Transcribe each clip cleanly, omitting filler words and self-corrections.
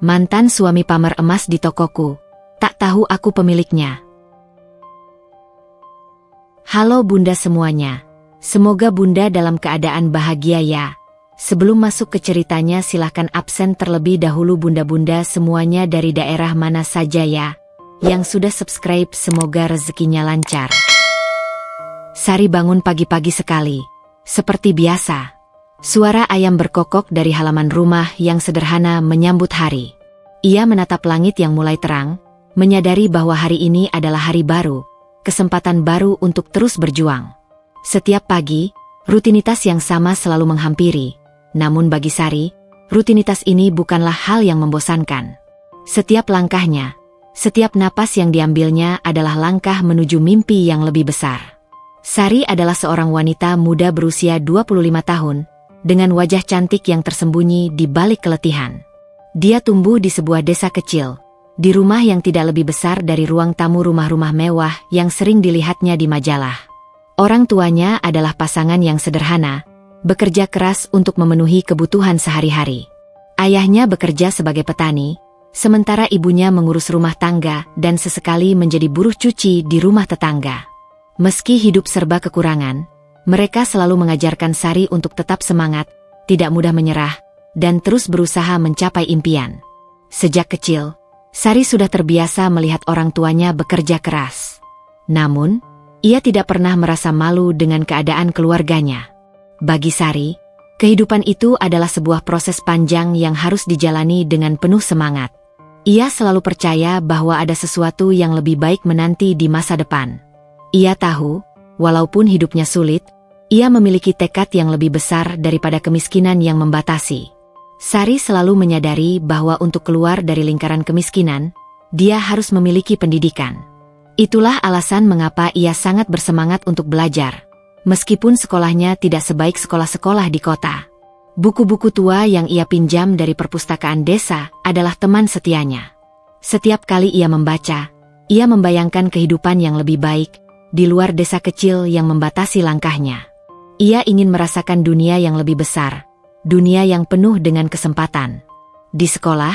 mantan suami pamer emas di tokoku. Tak tahu aku pemiliknya. Halo Bunda semuanya. Semoga Bunda dalam keadaan bahagia ya. Sebelum masuk ke ceritanya silahkan absen terlebih dahulu Bunda-bunda semuanya dari daerah mana saja ya. Yang sudah subscribe semoga rezekinya lancar. Sari bangun pagi-pagi sekali. Seperti biasa. Suara ayam berkokok dari halaman rumah yang sederhana menyambut hari. Ia menatap langit yang mulai terang, menyadari bahwa hari ini adalah hari baru, kesempatan baru untuk terus berjuang. Setiap pagi, rutinitas yang sama selalu menghampiri. Namun bagi Sari, rutinitas ini bukanlah hal yang membosankan. Setiap langkahnya, setiap napas yang diambilnya adalah langkah menuju mimpi yang lebih besar. Sari adalah seorang wanita muda berusia 25 tahun, dengan wajah cantik yang tersembunyi di balik keletihan. Dia tumbuh di sebuah desa kecil, di rumah yang tidak lebih besar dari ruang tamu rumah-rumah mewah yang sering dilihatnya di majalah. Orang tuanya adalah pasangan yang sederhana, bekerja keras untuk memenuhi kebutuhan sehari-hari. Ayahnya bekerja sebagai petani, sementara ibunya mengurus rumah tangga dan sesekali menjadi buruh cuci di rumah tetangga. Meski hidup serba kekurangan, mereka selalu mengajarkan Sari untuk tetap semangat, tidak mudah menyerah, dan terus berusaha mencapai impian. Sejak kecil, Sari sudah terbiasa melihat orang tuanya bekerja keras. Namun, ia tidak pernah merasa malu dengan keadaan keluarganya. Bagi Sari, kehidupan itu adalah sebuah proses panjang yang harus dijalani dengan penuh semangat. Ia selalu percaya bahwa ada sesuatu yang lebih baik menanti di masa depan. Ia tahu, walaupun hidupnya sulit, ia memiliki tekad yang lebih besar daripada kemiskinan yang membatasi. Sari selalu menyadari bahwa untuk keluar dari lingkaran kemiskinan, dia harus memiliki pendidikan. Itulah alasan mengapa ia sangat bersemangat untuk belajar, meskipun sekolahnya tidak sebaik sekolah-sekolah di kota. Buku-buku tua yang ia pinjam dari perpustakaan desa adalah teman setianya. Setiap kali ia membaca, ia membayangkan kehidupan yang lebih baik, di luar desa kecil yang membatasi langkahnya. Ia ingin merasakan dunia yang lebih besar, dunia yang penuh dengan kesempatan. Di sekolah,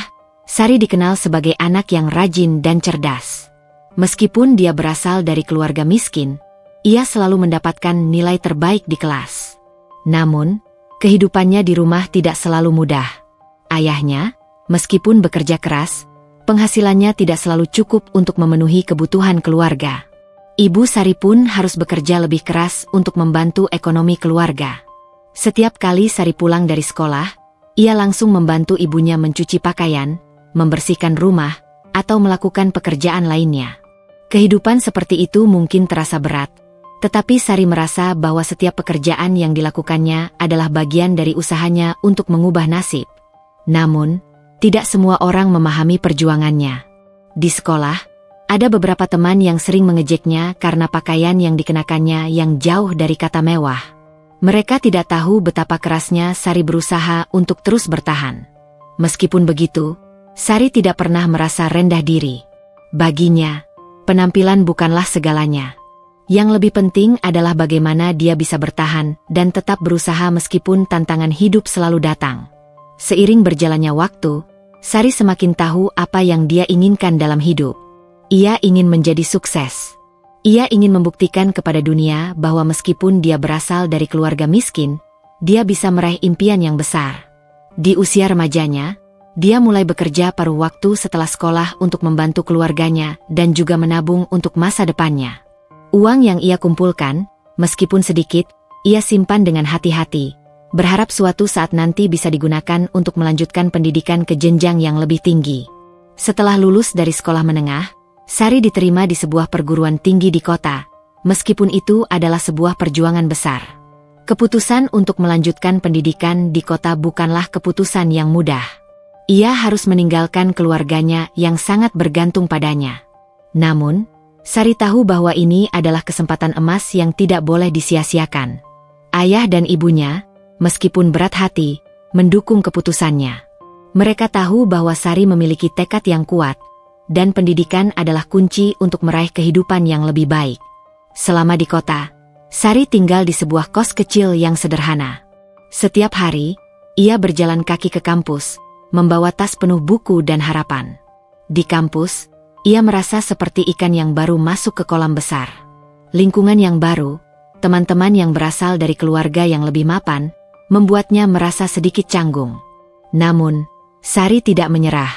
Sari dikenal sebagai anak yang rajin dan cerdas. Meskipun dia berasal dari keluarga miskin, ia selalu mendapatkan nilai terbaik di kelas. Namun, kehidupannya di rumah tidak selalu mudah. Ayahnya, meskipun bekerja keras, penghasilannya tidak selalu cukup untuk memenuhi kebutuhan keluarga. Ibu Sari pun harus bekerja lebih keras untuk membantu ekonomi keluarga. Setiap kali Sari pulang dari sekolah, ia langsung membantu ibunya mencuci pakaian, membersihkan rumah, atau melakukan pekerjaan lainnya. Kehidupan seperti itu mungkin terasa berat, tetapi Sari merasa bahwa setiap pekerjaan yang dilakukannya adalah bagian dari usahanya untuk mengubah nasib. Namun, tidak semua orang memahami perjuangannya. Di sekolah, ada beberapa teman yang sering mengejeknya karena pakaian yang dikenakannya yang jauh dari kata mewah. Mereka tidak tahu betapa kerasnya Sari berusaha untuk terus bertahan. Meskipun begitu, Sari tidak pernah merasa rendah diri. Baginya, penampilan bukanlah segalanya. Yang lebih penting adalah bagaimana dia bisa bertahan dan tetap berusaha meskipun tantangan hidup selalu datang. Seiring berjalannya waktu, Sari semakin tahu apa yang dia inginkan dalam hidup. Ia ingin menjadi sukses. Ia ingin membuktikan kepada dunia bahwa meskipun dia berasal dari keluarga miskin, dia bisa meraih impian yang besar. Di usia remajanya, dia mulai bekerja paruh waktu setelah sekolah untuk membantu keluarganya dan juga menabung untuk masa depannya. Uang yang ia kumpulkan, meskipun sedikit, ia simpan dengan hati-hati, berharap suatu saat nanti bisa digunakan untuk melanjutkan pendidikan ke jenjang yang lebih tinggi. Setelah lulus dari sekolah menengah, Sari diterima di sebuah perguruan tinggi di kota, meskipun itu adalah sebuah perjuangan besar. Keputusan untuk melanjutkan pendidikan di kota bukanlah keputusan yang mudah. Ia harus meninggalkan keluarganya yang sangat bergantung padanya. Namun, Sari tahu bahwa ini adalah kesempatan emas yang tidak boleh disia-siakan. Ayah dan ibunya, meskipun berat hati, mendukung keputusannya. Mereka tahu bahwa Sari memiliki tekad yang kuat, dan pendidikan adalah kunci untuk meraih kehidupan yang lebih baik. Selama di kota, Sari tinggal di sebuah kos kecil yang sederhana. Setiap hari, ia berjalan kaki ke kampus, membawa tas penuh buku dan harapan. Di kampus, ia merasa seperti ikan yang baru masuk ke kolam besar. Lingkungan yang baru, teman-teman yang berasal dari keluarga yang lebih mapan, membuatnya merasa sedikit canggung. Namun, Sari tidak menyerah.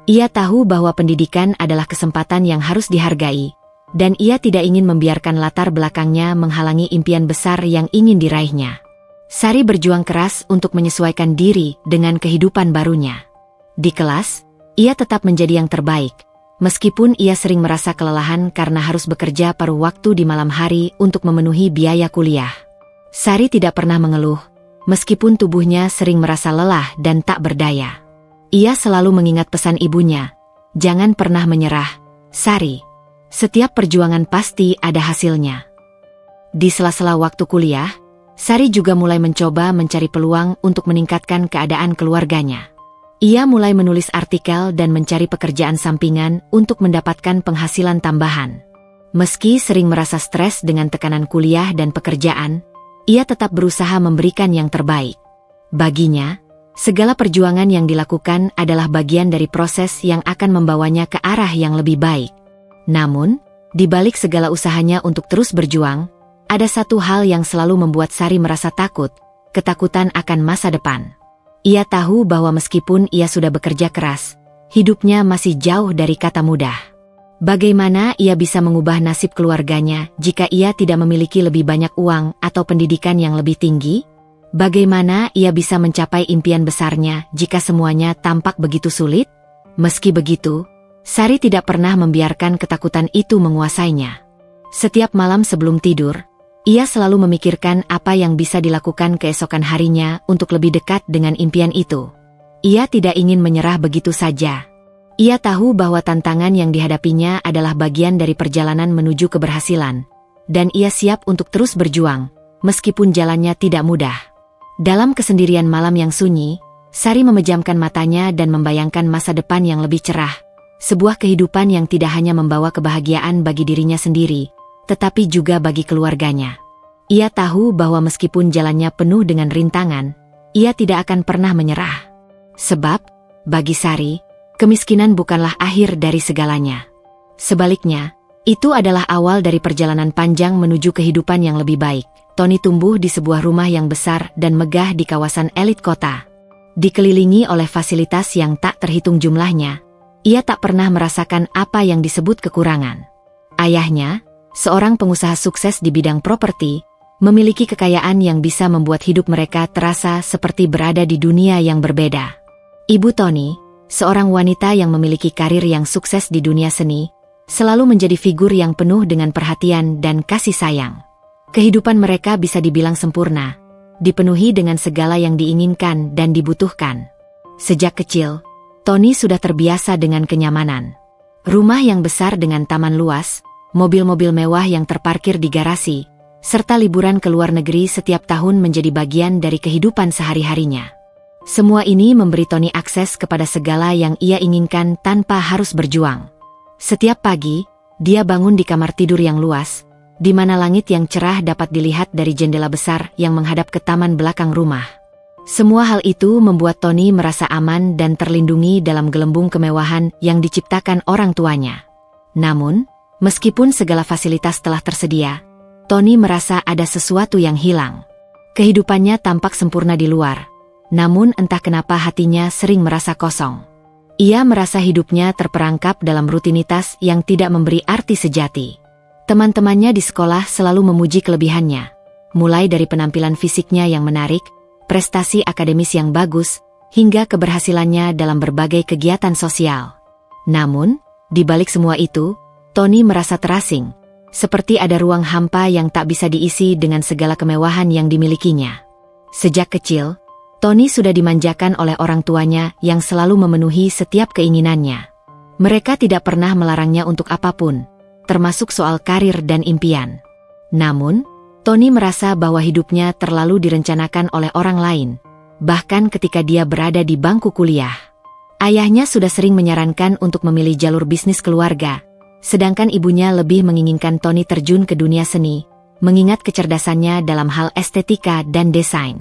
Ia tahu bahwa pendidikan adalah kesempatan yang harus dihargai, dan ia tidak ingin membiarkan latar belakangnya menghalangi impian besar yang ingin diraihnya. Sari berjuang keras untuk menyesuaikan diri dengan kehidupan barunya. Di kelas, ia tetap menjadi yang terbaik, meskipun ia sering merasa kelelahan karena harus bekerja paruh waktu di malam hari untuk memenuhi biaya kuliah. Sari tidak pernah mengeluh, meskipun tubuhnya sering merasa lelah dan tak berdaya. Ia selalu mengingat pesan ibunya, "Jangan pernah menyerah, Sari. Setiap perjuangan pasti ada hasilnya." Di sela-sela waktu kuliah, Sari juga mulai mencoba mencari peluang untuk meningkatkan keadaan keluarganya. Ia mulai menulis artikel dan mencari pekerjaan sampingan untuk mendapatkan penghasilan tambahan. Meski sering merasa stres dengan tekanan kuliah dan pekerjaan, ia tetap berusaha memberikan yang terbaik. Baginya, segala perjuangan yang dilakukan adalah bagian dari proses yang akan membawanya ke arah yang lebih baik. Namun, di balik segala usahanya untuk terus berjuang, ada satu hal yang selalu membuat Sari merasa takut, ketakutan akan masa depan. Ia tahu bahwa meskipun ia sudah bekerja keras, hidupnya masih jauh dari kata mudah. Bagaimana ia bisa mengubah nasib keluarganya jika ia tidak memiliki lebih banyak uang atau pendidikan yang lebih tinggi? Bagaimana ia bisa mencapai impian besarnya jika semuanya tampak begitu sulit? Meski begitu, Sari tidak pernah membiarkan ketakutan itu menguasainya. Setiap malam sebelum tidur, ia selalu memikirkan apa yang bisa dilakukan keesokan harinya untuk lebih dekat dengan impian itu. Ia tidak ingin menyerah begitu saja. Ia tahu bahwa tantangan yang dihadapinya adalah bagian dari perjalanan menuju keberhasilan, dan ia siap untuk terus berjuang, meskipun jalannya tidak mudah. Dalam kesendirian malam yang sunyi, Sari memejamkan matanya dan membayangkan masa depan yang lebih cerah. Sebuah kehidupan yang tidak hanya membawa kebahagiaan bagi dirinya sendiri, tetapi juga bagi keluarganya. Ia tahu bahwa meskipun jalannya penuh dengan rintangan, ia tidak akan pernah menyerah. Sebab, bagi Sari, kemiskinan bukanlah akhir dari segalanya. Sebaliknya, itu adalah awal dari perjalanan panjang menuju kehidupan yang lebih baik. Tony tumbuh di sebuah rumah yang besar dan megah di kawasan elit kota. Dikelilingi oleh fasilitas yang tak terhitung jumlahnya, ia tak pernah merasakan apa yang disebut kekurangan. Ayahnya, seorang pengusaha sukses di bidang properti, memiliki kekayaan yang bisa membuat hidup mereka terasa seperti berada di dunia yang berbeda. Ibu Tony, seorang wanita yang memiliki karir yang sukses di dunia seni, selalu menjadi figur yang penuh dengan perhatian dan kasih sayang. Kehidupan mereka bisa dibilang sempurna, dipenuhi dengan segala yang diinginkan dan dibutuhkan. Sejak kecil, Tony sudah terbiasa dengan kenyamanan. Rumah yang besar dengan taman luas, mobil-mobil mewah yang terparkir di garasi, serta liburan ke luar negeri setiap tahun menjadi bagian dari kehidupan sehari-harinya. Semua ini memberi Tony akses kepada segala yang ia inginkan tanpa harus berjuang. Setiap pagi, dia bangun di kamar tidur yang luas, di mana langit yang cerah dapat dilihat dari jendela besar yang menghadap ke taman belakang rumah. Semua hal itu membuat Tony merasa aman dan terlindungi dalam gelembung kemewahan yang diciptakan orang tuanya. Namun, meskipun segala fasilitas telah tersedia, Tony merasa ada sesuatu yang hilang. Kehidupannya tampak sempurna di luar, namun entah kenapa hatinya sering merasa kosong. Ia merasa hidupnya terperangkap dalam rutinitas yang tidak memberi arti sejati. Teman-temannya di sekolah selalu memuji kelebihannya, mulai dari penampilan fisiknya yang menarik, prestasi akademis yang bagus, hingga keberhasilannya dalam berbagai kegiatan sosial. Namun, di balik semua itu, Tony merasa terasing, seperti ada ruang hampa yang tak bisa diisi dengan segala kemewahan yang dimilikinya. Sejak kecil, Tony sudah dimanjakan oleh orang tuanya yang selalu memenuhi setiap keinginannya. Mereka tidak pernah melarangnya untuk apapun, termasuk soal karir dan impian. Namun, Tony merasa bahwa hidupnya terlalu direncanakan oleh orang lain, bahkan ketika dia berada di bangku kuliah. Ayahnya sudah sering menyarankan untuk memilih jalur bisnis keluarga, sedangkan ibunya lebih menginginkan Tony terjun ke dunia seni, mengingat kecerdasannya dalam hal estetika dan desain.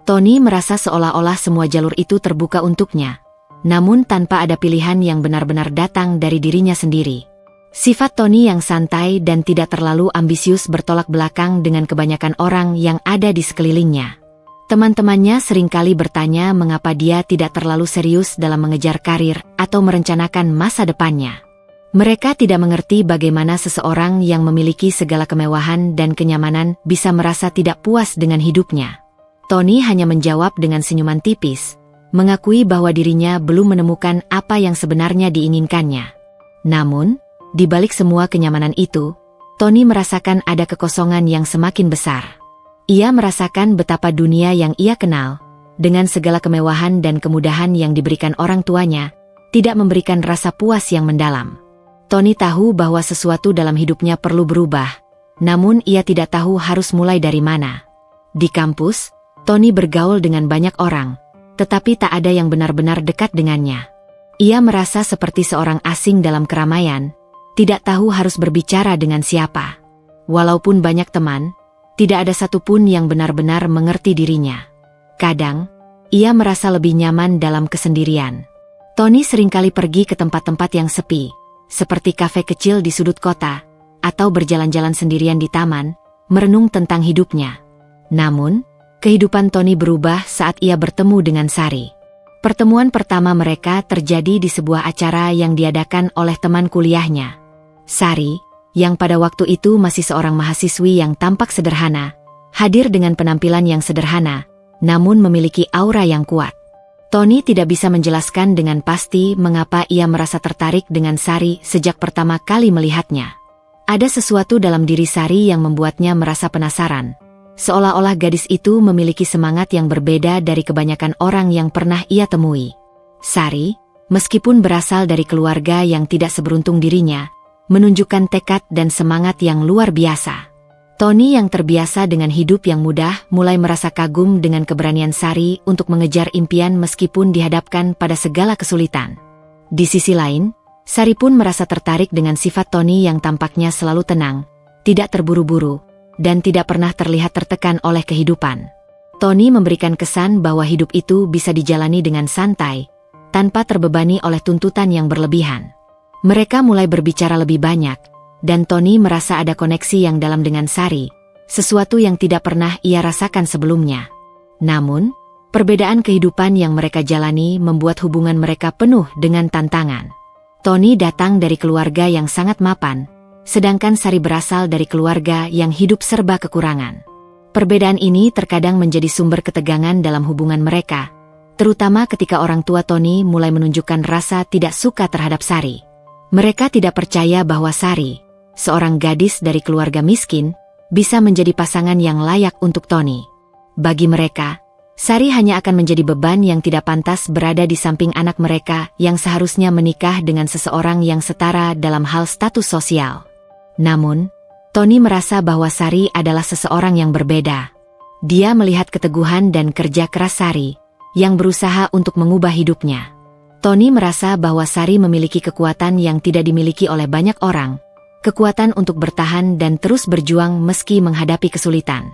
Tony merasa seolah-olah semua jalur itu terbuka untuknya, namun tanpa ada pilihan yang benar-benar datang dari dirinya sendiri. Sifat Tony yang santai dan tidak terlalu ambisius bertolak belakang dengan kebanyakan orang yang ada di sekelilingnya. Teman-temannya seringkali bertanya mengapa dia tidak terlalu serius dalam mengejar karir atau merencanakan masa depannya. Mereka tidak mengerti bagaimana seseorang yang memiliki segala kemewahan dan kenyamanan bisa merasa tidak puas dengan hidupnya. Tony hanya menjawab dengan senyuman tipis, mengakui bahwa dirinya belum menemukan apa yang sebenarnya diinginkannya. Namun, di balik semua kenyamanan itu, Tony merasakan ada kekosongan yang semakin besar. Ia merasakan betapa dunia yang ia kenal, dengan segala kemewahan dan kemudahan yang diberikan orang tuanya, tidak memberikan rasa puas yang mendalam. Tony tahu bahwa sesuatu dalam hidupnya perlu berubah, namun ia tidak tahu harus mulai dari mana. Di kampus, Tony bergaul dengan banyak orang, tetapi tak ada yang benar-benar dekat dengannya. Ia merasa seperti seorang asing dalam keramaian, tidak tahu harus berbicara dengan siapa. Walaupun banyak teman, tidak ada satupun yang benar-benar mengerti dirinya. Kadang, ia merasa lebih nyaman dalam kesendirian. Tony seringkali pergi ke tempat-tempat yang sepi, seperti kafe kecil di sudut kota, atau berjalan-jalan sendirian di taman, merenung tentang hidupnya. Namun, kehidupan Tony berubah saat ia bertemu dengan Sari. Pertemuan pertama mereka terjadi di sebuah acara yang diadakan oleh teman kuliahnya. Sari, yang pada waktu itu masih seorang mahasiswi yang tampak sederhana, hadir dengan penampilan yang sederhana, namun memiliki aura yang kuat. Tony tidak bisa menjelaskan dengan pasti mengapa ia merasa tertarik dengan Sari sejak pertama kali melihatnya. Ada sesuatu dalam diri Sari yang membuatnya merasa penasaran, seolah-olah gadis itu memiliki semangat yang berbeda dari kebanyakan orang yang pernah ia temui. Sari, meskipun berasal dari keluarga yang tidak seberuntung dirinya, menunjukkan tekad dan semangat yang luar biasa. Tony yang terbiasa dengan hidup yang mudah mulai merasa kagum dengan keberanian Sari untuk mengejar impian meskipun dihadapkan pada segala kesulitan. Di sisi lain, Sari pun merasa tertarik dengan sifat Tony yang tampaknya selalu tenang, tidak terburu-buru, dan tidak pernah terlihat tertekan oleh kehidupan. Tony memberikan kesan bahwa hidup itu bisa dijalani dengan santai, tanpa terbebani oleh tuntutan yang berlebihan. Mereka mulai berbicara lebih banyak, dan Tony merasa ada koneksi yang dalam dengan Sari, sesuatu yang tidak pernah ia rasakan sebelumnya. Namun, perbedaan kehidupan yang mereka jalani membuat hubungan mereka penuh dengan tantangan. Tony datang dari keluarga yang sangat mapan, sedangkan Sari berasal dari keluarga yang hidup serba kekurangan. Perbedaan ini terkadang menjadi sumber ketegangan dalam hubungan mereka, terutama ketika orang tua Tony mulai menunjukkan rasa tidak suka terhadap Sari. Mereka tidak percaya bahwa Sari, seorang gadis dari keluarga miskin, bisa menjadi pasangan yang layak untuk Tony. Bagi mereka, Sari hanya akan menjadi beban yang tidak pantas berada di samping anak mereka yang seharusnya menikah dengan seseorang yang setara dalam hal status sosial. Namun, Tony merasa bahwa Sari adalah seseorang yang berbeda. Dia melihat keteguhan dan kerja keras Sari, yang berusaha untuk mengubah hidupnya. Tony merasa bahwa Sari memiliki kekuatan yang tidak dimiliki oleh banyak orang, kekuatan untuk bertahan dan terus berjuang meski menghadapi kesulitan.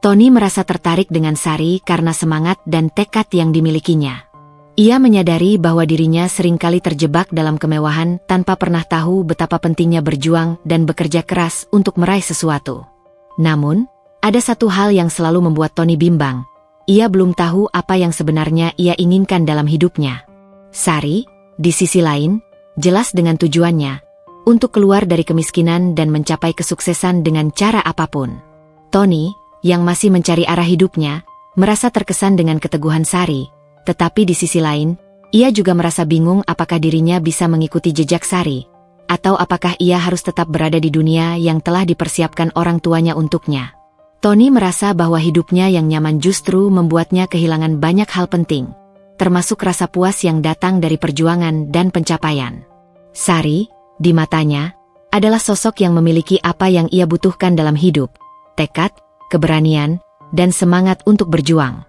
Tony merasa tertarik dengan Sari karena semangat dan tekad yang dimilikinya. Ia menyadari bahwa dirinya seringkali terjebak dalam kemewahan tanpa pernah tahu betapa pentingnya berjuang dan bekerja keras untuk meraih sesuatu. Namun, ada satu hal yang selalu membuat Tony bimbang. Ia belum tahu apa yang sebenarnya ia inginkan dalam hidupnya. Sari, di sisi lain, jelas dengan tujuannya, untuk keluar dari kemiskinan dan mencapai kesuksesan dengan cara apapun. Tony, yang masih mencari arah hidupnya, merasa terkesan dengan keteguhan Sari, tetapi di sisi lain, ia juga merasa bingung apakah dirinya bisa mengikuti jejak Sari, atau apakah ia harus tetap berada di dunia yang telah dipersiapkan orang tuanya untuknya. Tony merasa bahwa hidupnya yang nyaman justru membuatnya kehilangan banyak hal penting, termasuk rasa puas yang datang dari perjuangan dan pencapaian. Sari, di matanya, adalah sosok yang memiliki apa yang ia butuhkan dalam hidup, tekad, keberanian, dan semangat untuk berjuang.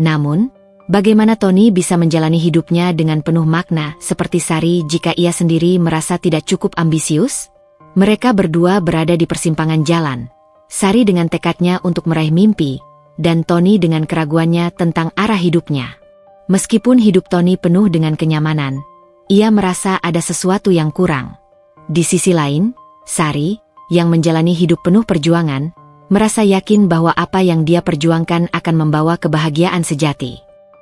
Namun, bagaimana Tony bisa menjalani hidupnya dengan penuh makna seperti Sari jika ia sendiri merasa tidak cukup ambisius? Mereka berdua berada di persimpangan jalan, Sari dengan tekadnya untuk meraih mimpi, dan Tony dengan keraguannya tentang arah hidupnya. Meskipun hidup Tony penuh dengan kenyamanan, ia merasa ada sesuatu yang kurang. Di sisi lain, Sari, yang menjalani hidup penuh perjuangan, merasa yakin bahwa apa yang dia perjuangkan akan membawa kebahagiaan sejati.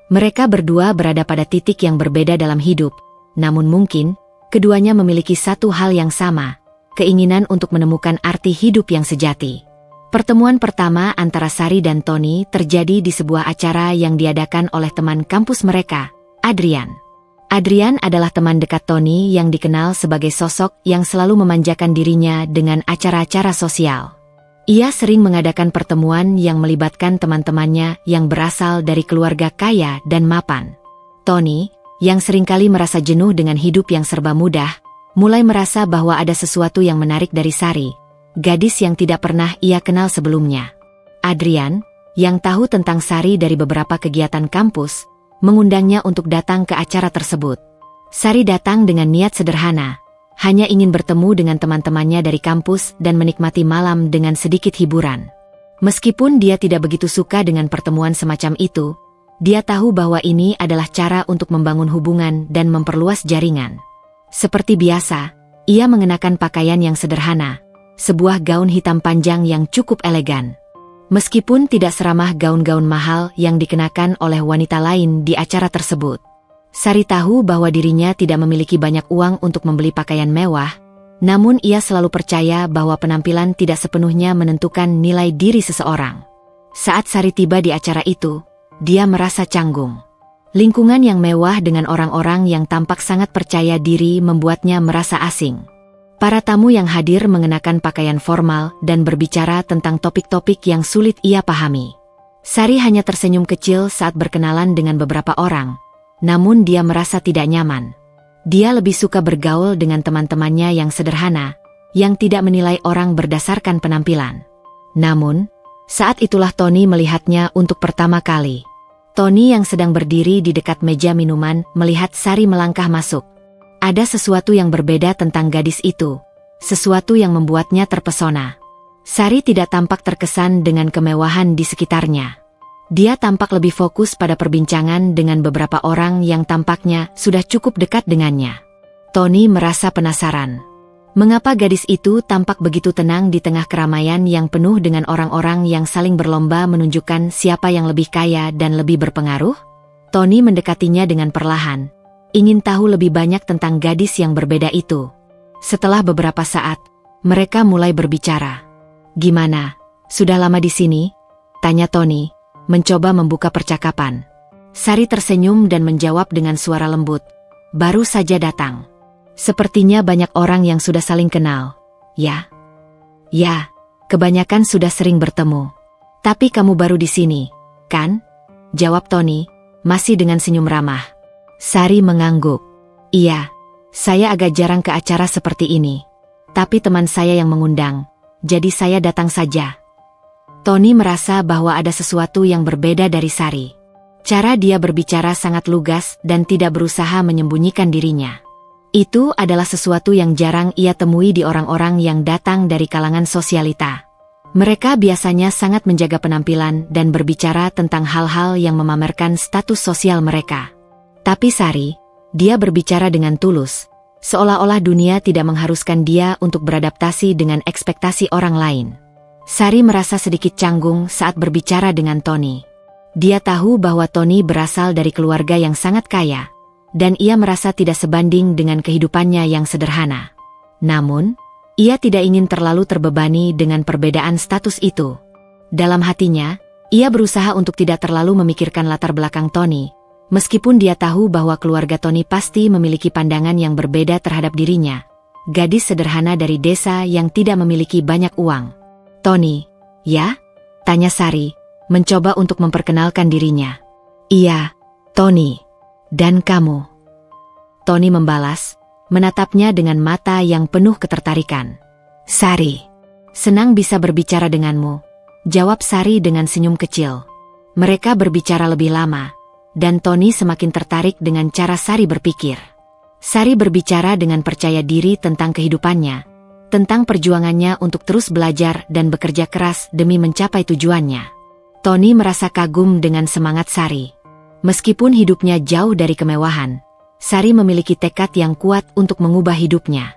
Mereka berdua berada pada titik yang berbeda dalam hidup, namun mungkin keduanya memiliki satu hal yang sama, keinginan untuk menemukan arti hidup yang sejati. Pertemuan pertama antara Sari dan Tony terjadi di sebuah acara yang diadakan oleh teman kampus mereka, Adrian. Adrian adalah teman dekat Tony yang dikenal sebagai sosok yang selalu memanjakan dirinya dengan acara-acara sosial. Ia sering mengadakan pertemuan yang melibatkan teman-temannya yang berasal dari keluarga kaya dan mapan. Tony, yang seringkali merasa jenuh dengan hidup yang serba mudah, mulai merasa bahwa ada sesuatu yang menarik dari Sari, gadis yang tidak pernah ia kenal sebelumnya. Adrian, yang tahu tentang Sari dari beberapa kegiatan kampus, mengundangnya untuk datang ke acara tersebut. Sari datang dengan niat sederhana, hanya ingin bertemu dengan teman-temannya dari kampus dan menikmati malam dengan sedikit hiburan. Meskipun dia tidak begitu suka dengan pertemuan semacam itu, dia tahu bahwa ini adalah cara untuk membangun hubungan dan memperluas jaringan. Seperti biasa, ia mengenakan pakaian yang sederhana, sebuah gaun hitam panjang yang cukup elegan. Meskipun tidak seramah gaun-gaun mahal yang dikenakan oleh wanita lain di acara tersebut. Sari tahu bahwa dirinya tidak memiliki banyak uang untuk membeli pakaian mewah, namun ia selalu percaya bahwa penampilan tidak sepenuhnya menentukan nilai diri seseorang. Saat Sari tiba di acara itu, dia merasa canggung. Lingkungan yang mewah dengan orang-orang yang tampak sangat percaya diri membuatnya merasa asing. Para tamu yang hadir mengenakan pakaian formal dan berbicara tentang topik-topik yang sulit ia pahami. Sari hanya tersenyum kecil saat berkenalan dengan beberapa orang, namun dia merasa tidak nyaman. Dia lebih suka bergaul dengan teman-temannya yang sederhana, yang tidak menilai orang berdasarkan penampilan. Namun, saat itulah Tony melihatnya untuk pertama kali. Tony yang sedang berdiri di dekat meja minuman melihat Sari melangkah masuk. Ada sesuatu yang berbeda tentang gadis itu, sesuatu yang membuatnya terpesona. Sari tidak tampak terkesan dengan kemewahan di sekitarnya. Dia tampak lebih fokus pada perbincangan dengan beberapa orang yang tampaknya sudah cukup dekat dengannya. Tony merasa penasaran. Mengapa gadis itu tampak begitu tenang di tengah keramaian yang penuh dengan orang-orang yang saling berlomba menunjukkan siapa yang lebih kaya dan lebih berpengaruh? Tony mendekatinya dengan perlahan, ingin tahu lebih banyak tentang gadis yang berbeda itu. Setelah beberapa saat, mereka mulai berbicara. "Gimana? Sudah lama di sini?" tanya Tony, mencoba membuka percakapan. Sari tersenyum dan menjawab dengan suara lembut, "Baru saja datang. Sepertinya banyak orang yang sudah saling kenal." "Ya, kebanyakan sudah sering bertemu. Tapi kamu baru di sini, kan?" jawab Tony, masih dengan senyum ramah. Sari mengangguk. "Iya, saya agak jarang ke acara seperti ini. Tapi teman saya yang mengundang, jadi saya datang saja." Tony merasa bahwa ada sesuatu yang berbeda dari Sari. Cara dia berbicara sangat lugas dan tidak berusaha menyembunyikan dirinya. Itu adalah sesuatu yang jarang ia temui di orang-orang yang datang dari kalangan sosialita. Mereka biasanya sangat menjaga penampilan dan berbicara tentang hal-hal yang memamerkan status sosial mereka. Tapi Sari, dia berbicara dengan tulus, seolah-olah dunia tidak mengharuskan dia untuk beradaptasi dengan ekspektasi orang lain. Sari merasa sedikit canggung saat berbicara dengan Tony. Dia tahu bahwa Tony berasal dari keluarga yang sangat kaya, dan ia merasa tidak sebanding dengan kehidupannya yang sederhana. Namun, ia tidak ingin terlalu terbebani dengan perbedaan status itu. Dalam hatinya, ia berusaha untuk tidak terlalu memikirkan latar belakang Tony, meskipun dia tahu bahwa keluarga Tony pasti memiliki pandangan yang berbeda terhadap dirinya, gadis sederhana dari desa yang tidak memiliki banyak uang. "Tony, ya?" tanya Sari, mencoba untuk memperkenalkan dirinya. "Iya, Tony. Dan kamu?" Tony membalas, menatapnya dengan mata yang penuh ketertarikan. "Sari, senang bisa berbicara denganmu," jawab Sari dengan senyum kecil. Mereka berbicara lebih lama, dan Tony semakin tertarik dengan cara Sari berpikir. Sari berbicara dengan percaya diri tentang kehidupannya, tentang perjuangannya untuk terus belajar dan bekerja keras demi mencapai tujuannya. Tony merasa kagum dengan semangat Sari. Meskipun hidupnya jauh dari kemewahan, Sari memiliki tekad yang kuat untuk mengubah hidupnya.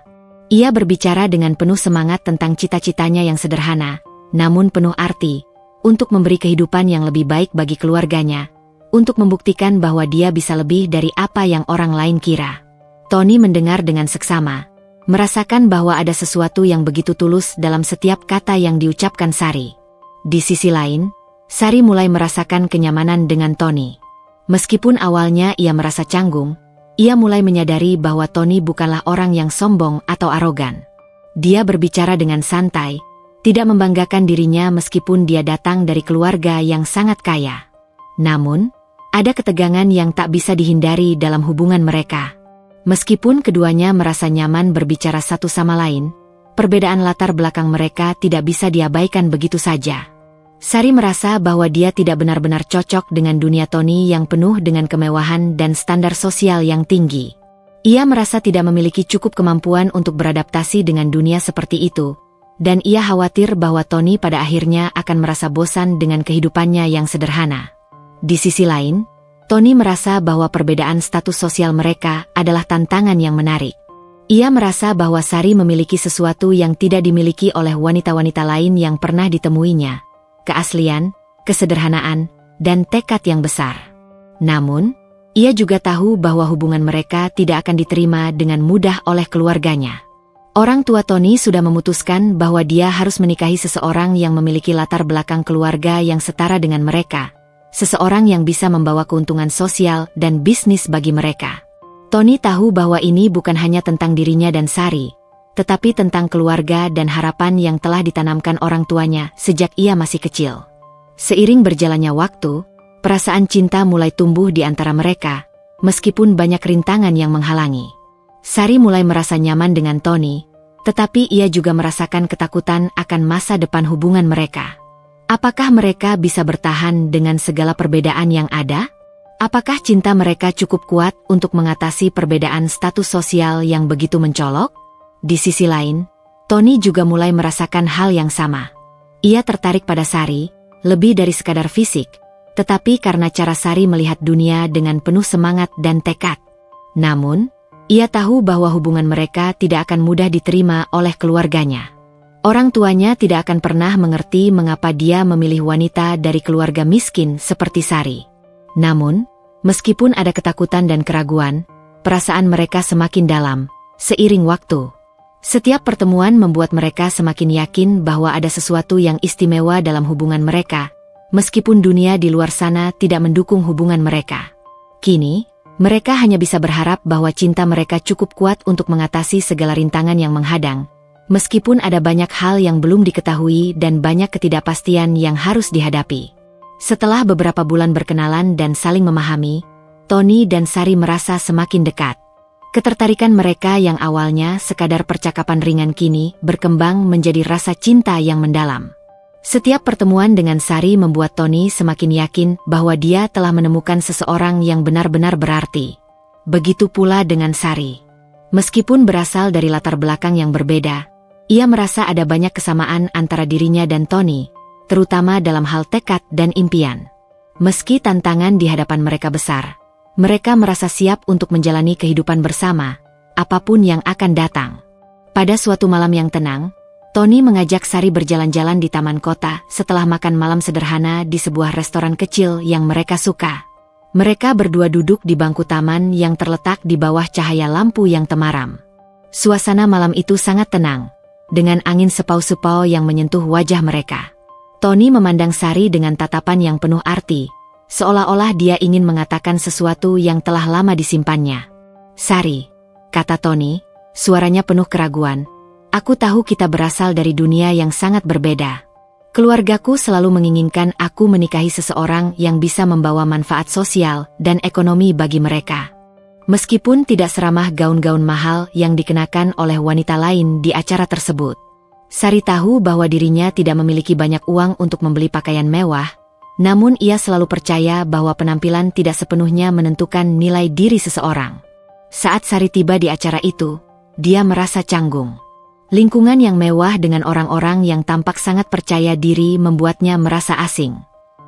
Ia berbicara dengan penuh semangat tentang cita-citanya yang sederhana, namun penuh arti, untuk memberi kehidupan yang lebih baik bagi keluarganya, untuk membuktikan bahwa dia bisa lebih dari apa yang orang lain kira. Tony mendengar dengan seksama, merasakan bahwa ada sesuatu yang begitu tulus dalam setiap kata yang diucapkan Sari. Di sisi lain, Sari mulai merasakan kenyamanan dengan Tony. Meskipun awalnya ia merasa canggung, ia mulai menyadari bahwa Tony bukanlah orang yang sombong atau arogan. Dia berbicara dengan santai, tidak membanggakan dirinya meskipun dia datang dari keluarga yang sangat kaya. Namun, ada ketegangan yang tak bisa dihindari dalam hubungan mereka. Meskipun keduanya merasa nyaman berbicara satu sama lain, perbedaan latar belakang mereka tidak bisa diabaikan begitu saja. Sari merasa bahwa dia tidak benar-benar cocok dengan dunia Tony yang penuh dengan kemewahan dan standar sosial yang tinggi. Ia merasa tidak memiliki cukup kemampuan untuk beradaptasi dengan dunia seperti itu, dan ia khawatir bahwa Tony pada akhirnya akan merasa bosan dengan kehidupannya yang sederhana. Di sisi lain, Tony merasa bahwa perbedaan status sosial mereka adalah tantangan yang menarik. Ia merasa bahwa Sari memiliki sesuatu yang tidak dimiliki oleh wanita-wanita lain yang pernah ditemuinya: keaslian, kesederhanaan, dan tekad yang besar. Namun, ia juga tahu bahwa hubungan mereka tidak akan diterima dengan mudah oleh keluarganya. Orang tua Tony sudah memutuskan bahwa dia harus menikahi seseorang yang memiliki latar belakang keluarga yang setara dengan mereka, seseorang yang bisa membawa keuntungan sosial dan bisnis bagi mereka. Tony tahu bahwa ini bukan hanya tentang dirinya dan Sari, tetapi tentang keluarga dan harapan yang telah ditanamkan orang tuanya sejak ia masih kecil. Seiring berjalannya waktu, perasaan cinta mulai tumbuh di antara mereka, meskipun banyak rintangan yang menghalangi. Sari mulai merasa nyaman dengan Tony, tetapi ia juga merasakan ketakutan akan masa depan hubungan mereka. Apakah mereka bisa bertahan dengan segala perbedaan yang ada? Apakah cinta mereka cukup kuat untuk mengatasi perbedaan status sosial yang begitu mencolok? Di sisi lain, Tony juga mulai merasakan hal yang sama. Ia tertarik pada Sari, lebih dari sekadar fisik, tetapi karena cara Sari melihat dunia dengan penuh semangat dan tekad. Namun, ia tahu bahwa hubungan mereka tidak akan mudah diterima oleh keluarganya. Orang tuanya tidak akan pernah mengerti mengapa dia memilih wanita dari keluarga miskin seperti Sari. Namun, meskipun ada ketakutan dan keraguan, perasaan mereka semakin dalam, seiring waktu. Setiap pertemuan membuat mereka semakin yakin bahwa ada sesuatu yang istimewa dalam hubungan mereka, meskipun dunia di luar sana tidak mendukung hubungan mereka. Kini, mereka hanya bisa berharap bahwa cinta mereka cukup kuat untuk mengatasi segala rintangan yang menghadang, meskipun ada banyak hal yang belum diketahui dan banyak ketidakpastian yang harus dihadapi. Setelah beberapa bulan berkenalan dan saling memahami, Tony dan Sari merasa semakin dekat. Ketertarikan mereka yang awalnya sekadar percakapan ringan kini berkembang menjadi rasa cinta yang mendalam. Setiap pertemuan dengan Sari membuat Tony semakin yakin bahwa dia telah menemukan seseorang yang benar-benar berarti. Begitu pula dengan Sari. Meskipun berasal dari latar belakang yang berbeda, ia merasa ada banyak kesamaan antara dirinya dan Tony, terutama dalam hal tekad dan impian. Meski tantangan di hadapan mereka besar, mereka merasa siap untuk menjalani kehidupan bersama, apapun yang akan datang. Pada suatu malam yang tenang, Tony mengajak Sari berjalan-jalan di taman kota setelah makan malam sederhana di sebuah restoran kecil yang mereka suka. Mereka berdua duduk di bangku taman yang terletak di bawah cahaya lampu yang temaram. Suasana malam itu sangat tenang, dengan angin sepau-sepau yang menyentuh wajah mereka. Tony memandang Sari dengan tatapan yang penuh arti, seolah-olah dia ingin mengatakan sesuatu yang telah lama disimpannya. "Sari," kata Tony, suaranya penuh keraguan, "aku tahu kita berasal dari dunia yang sangat berbeda. Keluargaku selalu menginginkan aku menikahi seseorang yang bisa membawa manfaat sosial dan ekonomi bagi mereka. Meskipun tidak seramah gaun-gaun mahal yang dikenakan oleh wanita lain di acara tersebut." Sari tahu bahwa dirinya tidak memiliki banyak uang untuk membeli pakaian mewah, namun ia selalu percaya bahwa penampilan tidak sepenuhnya menentukan nilai diri seseorang. Saat Sari tiba di acara itu, dia merasa canggung. Lingkungan yang mewah dengan orang-orang yang tampak sangat percaya diri membuatnya merasa asing.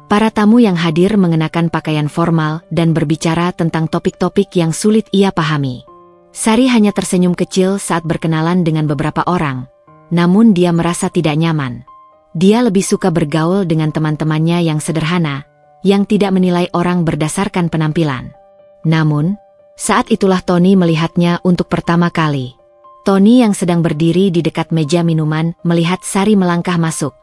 Para tamu yang hadir mengenakan pakaian formal dan berbicara tentang topik-topik yang sulit ia pahami. Sari hanya tersenyum kecil saat berkenalan dengan beberapa orang, namun dia merasa tidak nyaman. Dia lebih suka bergaul dengan teman-temannya yang sederhana, yang tidak menilai orang berdasarkan penampilan. Namun, saat itulah Tony melihatnya untuk pertama kali. Tony yang sedang berdiri di dekat meja minuman melihat Sari melangkah masuk.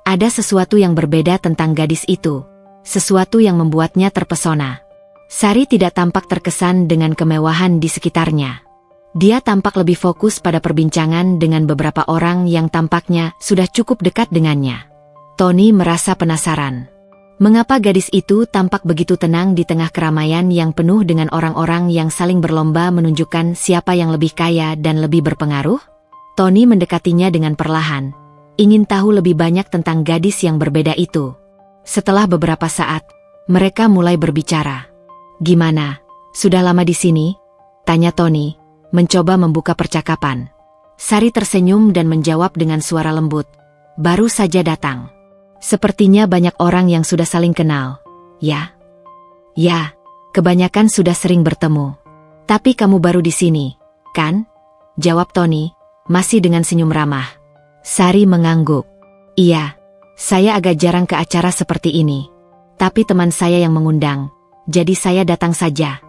Ada sesuatu yang berbeda tentang gadis itu, sesuatu yang membuatnya terpesona. Sari tidak tampak terkesan dengan kemewahan di sekitarnya. Dia tampak lebih fokus pada perbincangan dengan beberapa orang yang tampaknya sudah cukup dekat dengannya. Tony merasa penasaran. Mengapa gadis itu tampak begitu tenang di tengah keramaian yang penuh dengan orang-orang yang saling berlomba menunjukkan siapa yang lebih kaya dan lebih berpengaruh? Tony mendekatinya dengan perlahan, ingin tahu lebih banyak tentang gadis yang berbeda itu. Setelah beberapa saat, mereka mulai berbicara. "Gimana? Sudah lama di sini?" tanya Tony, mencoba membuka percakapan. Sari tersenyum dan menjawab dengan suara lembut, "Baru saja datang." "Sepertinya banyak orang yang sudah saling kenal." "Ya. Ya, kebanyakan sudah sering bertemu. Tapi kamu baru di sini, kan?" jawab Tony, masih dengan senyum ramah. Sari mengangguk. "Iya, saya agak jarang ke acara seperti ini. Tapi teman saya yang mengundang, jadi saya datang saja."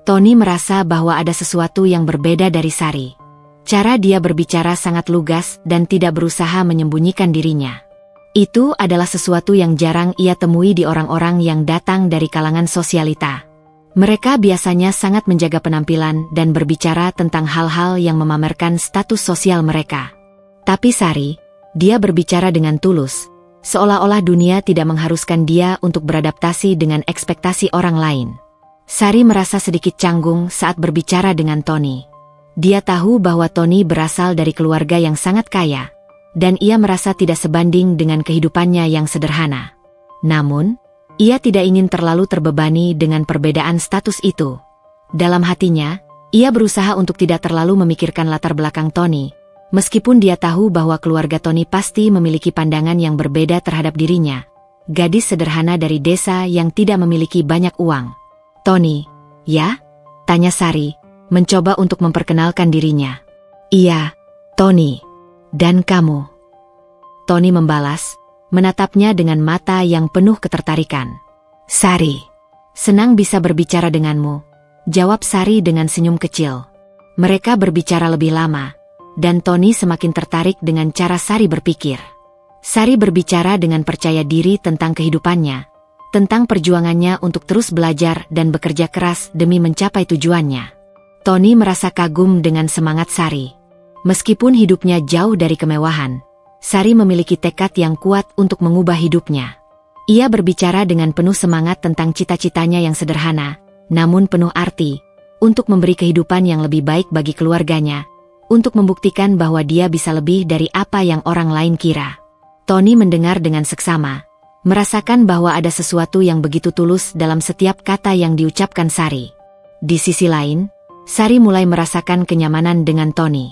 Tony merasa bahwa ada sesuatu yang berbeda dari Sari. Cara dia berbicara sangat lugas dan tidak berusaha menyembunyikan dirinya. Itu adalah sesuatu yang jarang ia temui di orang-orang yang datang dari kalangan sosialita. Mereka biasanya sangat menjaga penampilan dan berbicara tentang hal-hal yang memamerkan status sosial mereka. Tapi Sari, dia berbicara dengan tulus, seolah-olah dunia tidak mengharuskan dia untuk beradaptasi dengan ekspektasi orang lain. Sari merasa sedikit canggung saat berbicara dengan Tony. Dia tahu bahwa Tony berasal dari keluarga yang sangat kaya, dan ia merasa tidak sebanding dengan kehidupannya yang sederhana. Namun, ia tidak ingin terlalu terbebani dengan perbedaan status itu. Dalam hatinya, ia berusaha untuk tidak terlalu memikirkan latar belakang Tony, meskipun dia tahu bahwa keluarga Tony pasti memiliki pandangan yang berbeda terhadap dirinya, gadis sederhana dari desa yang tidak memiliki banyak uang. "Tony, ya?" tanya Sari, mencoba untuk memperkenalkan dirinya. "Iya, Tony. Dan kamu?" Tony membalas, menatapnya dengan mata yang penuh ketertarikan. "Sari, senang bisa berbicara denganmu," jawab Sari dengan senyum kecil. Mereka berbicara lebih lama, dan Tony semakin tertarik dengan cara Sari berpikir. Sari berbicara dengan percaya diri tentang kehidupannya, tentang perjuangannya untuk terus belajar dan bekerja keras demi mencapai tujuannya. Tony merasa kagum dengan semangat Sari. Meskipun hidupnya jauh dari kemewahan, Sari memiliki tekad yang kuat untuk mengubah hidupnya. Ia berbicara dengan penuh semangat tentang cita-citanya yang sederhana, namun penuh arti, untuk memberi kehidupan yang lebih baik bagi keluarganya, untuk membuktikan bahwa dia bisa lebih dari apa yang orang lain kira. Tony mendengar dengan seksama, merasakan bahwa ada sesuatu yang begitu tulus dalam setiap kata yang diucapkan Sari. Di sisi lain, Sari mulai merasakan kenyamanan dengan Tony.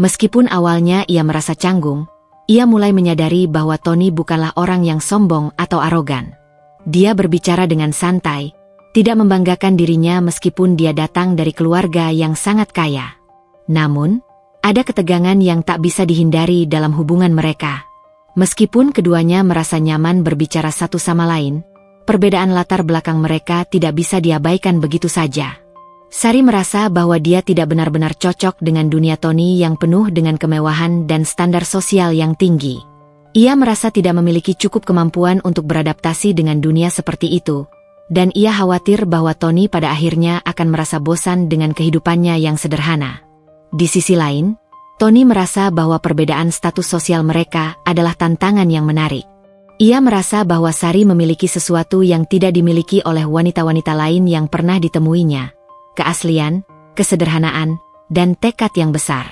Meskipun awalnya ia merasa canggung, ia mulai menyadari bahwa Tony bukanlah orang yang sombong atau arogan. Dia berbicara dengan santai, tidak membanggakan dirinya meskipun dia datang dari keluarga yang sangat kaya. Namun, ada ketegangan yang tak bisa dihindari dalam hubungan mereka. Meskipun keduanya merasa nyaman berbicara satu sama lain, perbedaan latar belakang mereka tidak bisa diabaikan begitu saja. Sari merasa bahwa dia tidak benar-benar cocok dengan dunia Tony yang penuh dengan kemewahan dan standar sosial yang tinggi. Ia merasa tidak memiliki cukup kemampuan untuk beradaptasi dengan dunia seperti itu, dan ia khawatir bahwa Tony pada akhirnya akan merasa bosan dengan kehidupannya yang sederhana. Di sisi lain, Tony merasa bahwa perbedaan status sosial mereka adalah tantangan yang menarik. Ia merasa bahwa Sari memiliki sesuatu yang tidak dimiliki oleh wanita-wanita lain yang pernah ditemuinya, keaslian, kesederhanaan, dan tekad yang besar.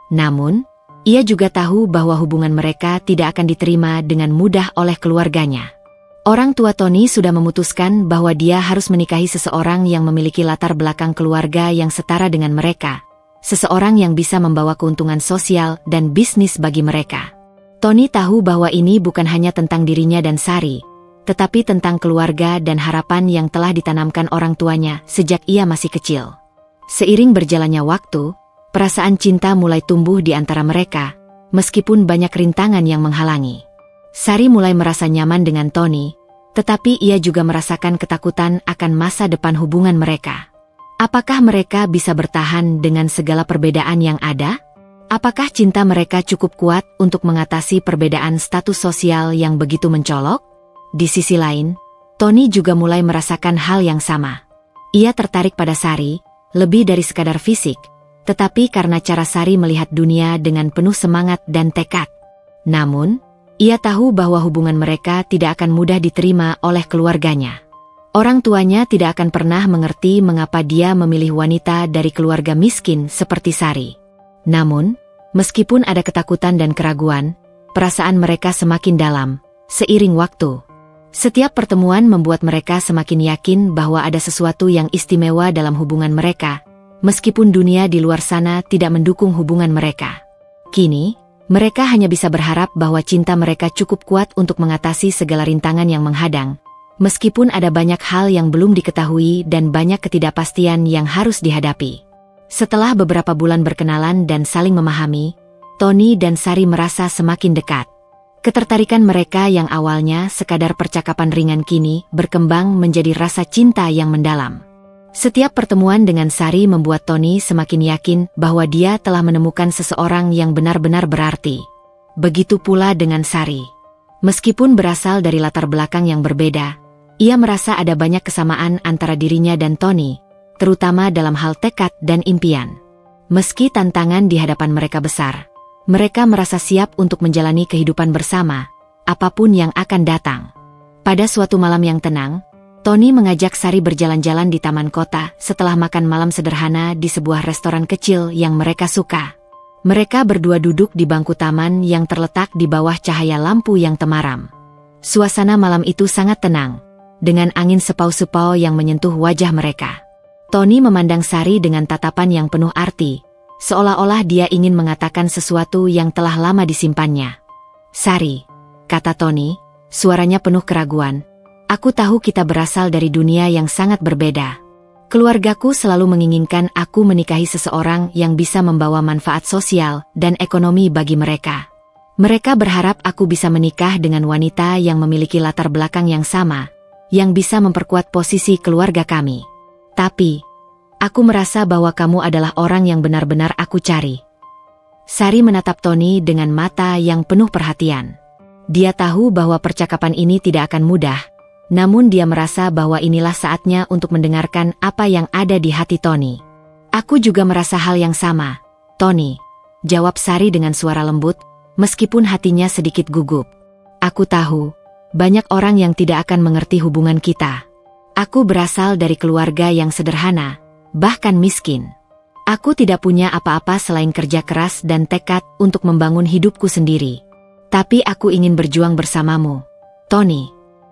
Namun, ia juga tahu bahwa hubungan mereka tidak akan diterima dengan mudah oleh keluarganya. Orang tua Tony sudah memutuskan bahwa dia harus menikahi seseorang yang memiliki latar belakang keluarga yang setara dengan mereka. Seseorang yang bisa membawa keuntungan sosial dan bisnis bagi mereka. Tony tahu bahwa ini bukan hanya tentang dirinya dan Sari, tetapi tentang keluarga dan harapan yang telah ditanamkan orang tuanya sejak ia masih kecil. Seiring berjalannya waktu, perasaan cinta mulai tumbuh di antara mereka, meskipun banyak rintangan yang menghalangi. Sari mulai merasa nyaman dengan Tony, tetapi ia juga merasakan ketakutan akan masa depan hubungan mereka. Apakah mereka bisa bertahan dengan segala perbedaan yang ada? Apakah cinta mereka cukup kuat untuk mengatasi perbedaan status sosial yang begitu mencolok? Di sisi lain, Tony juga mulai merasakan hal yang sama. Ia tertarik pada Sari, lebih dari sekadar fisik, tetapi karena cara Sari melihat dunia dengan penuh semangat dan tekad. Namun, ia tahu bahwa hubungan mereka tidak akan mudah diterima oleh keluarganya. Orang tuanya tidak akan pernah mengerti mengapa dia memilih wanita dari keluarga miskin seperti Sari. Namun, meskipun ada ketakutan dan keraguan, perasaan mereka semakin dalam, seiring waktu. Setiap pertemuan membuat mereka semakin yakin bahwa ada sesuatu yang istimewa dalam hubungan mereka, meskipun dunia di luar sana tidak mendukung hubungan mereka. Kini, mereka hanya bisa berharap bahwa cinta mereka cukup kuat untuk mengatasi segala rintangan yang menghadang, meskipun ada banyak hal yang belum diketahui dan banyak ketidakpastian yang harus dihadapi. Setelah beberapa bulan berkenalan dan saling memahami, Tony dan Sari merasa semakin dekat. Ketertarikan mereka yang awalnya sekadar percakapan ringan kini berkembang menjadi rasa cinta yang mendalam. Setiap pertemuan dengan Sari membuat Tony semakin yakin bahwa dia telah menemukan seseorang yang benar-benar berarti. Begitu pula dengan Sari. Meskipun berasal dari latar belakang yang berbeda, ia merasa ada banyak kesamaan antara dirinya dan Tony, terutama dalam hal tekad dan impian. Meski tantangan di hadapan mereka besar, mereka merasa siap untuk menjalani kehidupan bersama, apapun yang akan datang. Pada suatu malam yang tenang, Tony mengajak Sari berjalan-jalan di taman kota setelah makan malam sederhana di sebuah restoran kecil yang mereka suka. Mereka berdua duduk di bangku taman yang terletak di bawah cahaya lampu yang temaram. Suasana malam itu sangat tenang, dengan angin sepau-sepau yang menyentuh wajah mereka. Tony memandang Sari dengan tatapan yang penuh arti, seolah-olah dia ingin mengatakan sesuatu yang telah lama disimpannya. "Sari," kata Tony, suaranya penuh keraguan, "aku tahu kita berasal dari dunia yang sangat berbeda. Keluargaku selalu menginginkan aku menikahi seseorang yang bisa membawa manfaat sosial dan ekonomi bagi mereka. Mereka berharap aku bisa menikah dengan wanita yang memiliki latar belakang yang sama, yang bisa memperkuat posisi keluarga kami. Tapi, aku merasa bahwa kamu adalah orang yang benar-benar aku cari." Sari menatap Tony dengan mata yang penuh perhatian. Dia tahu bahwa percakapan ini tidak akan mudah, namun dia merasa bahwa inilah saatnya untuk mendengarkan apa yang ada di hati Tony. "Aku juga merasa hal yang sama, Tony," jawab Sari dengan suara lembut, meskipun hatinya sedikit gugup. "Aku tahu, banyak orang yang tidak akan mengerti hubungan kita. Aku berasal dari keluarga yang sederhana, bahkan miskin. Aku tidak punya apa-apa selain kerja keras dan tekad untuk membangun hidupku sendiri. Tapi aku ingin berjuang bersamamu, Tony.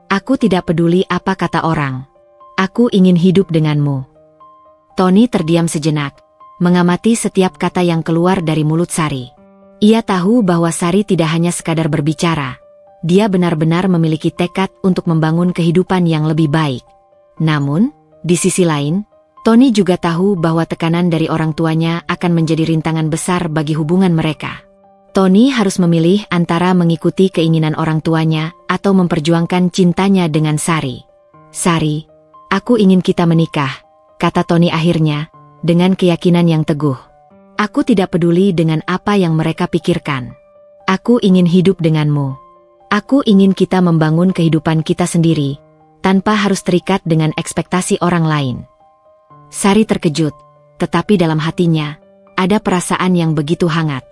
Aku tidak peduli apa kata orang. Aku ingin hidup denganmu." Tony terdiam sejenak, mengamati setiap kata yang keluar dari mulut Sari. Ia tahu bahwa Sari tidak hanya sekadar berbicara. Dia benar-benar memiliki tekad untuk membangun kehidupan yang lebih baik. Namun, di sisi lain, Tony juga tahu bahwa tekanan dari orang tuanya akan menjadi rintangan besar bagi hubungan mereka. Tony harus memilih antara mengikuti keinginan orang tuanya atau memperjuangkan cintanya dengan Sari. "Sari, aku ingin kita menikah," kata Tony akhirnya, dengan keyakinan yang teguh. "Aku tidak peduli dengan apa yang mereka pikirkan. Aku ingin hidup denganmu. Aku ingin kita membangun kehidupan kita sendiri, tanpa harus terikat dengan ekspektasi orang lain." Sari terkejut, tetapi dalam hatinya, ada perasaan yang begitu hangat.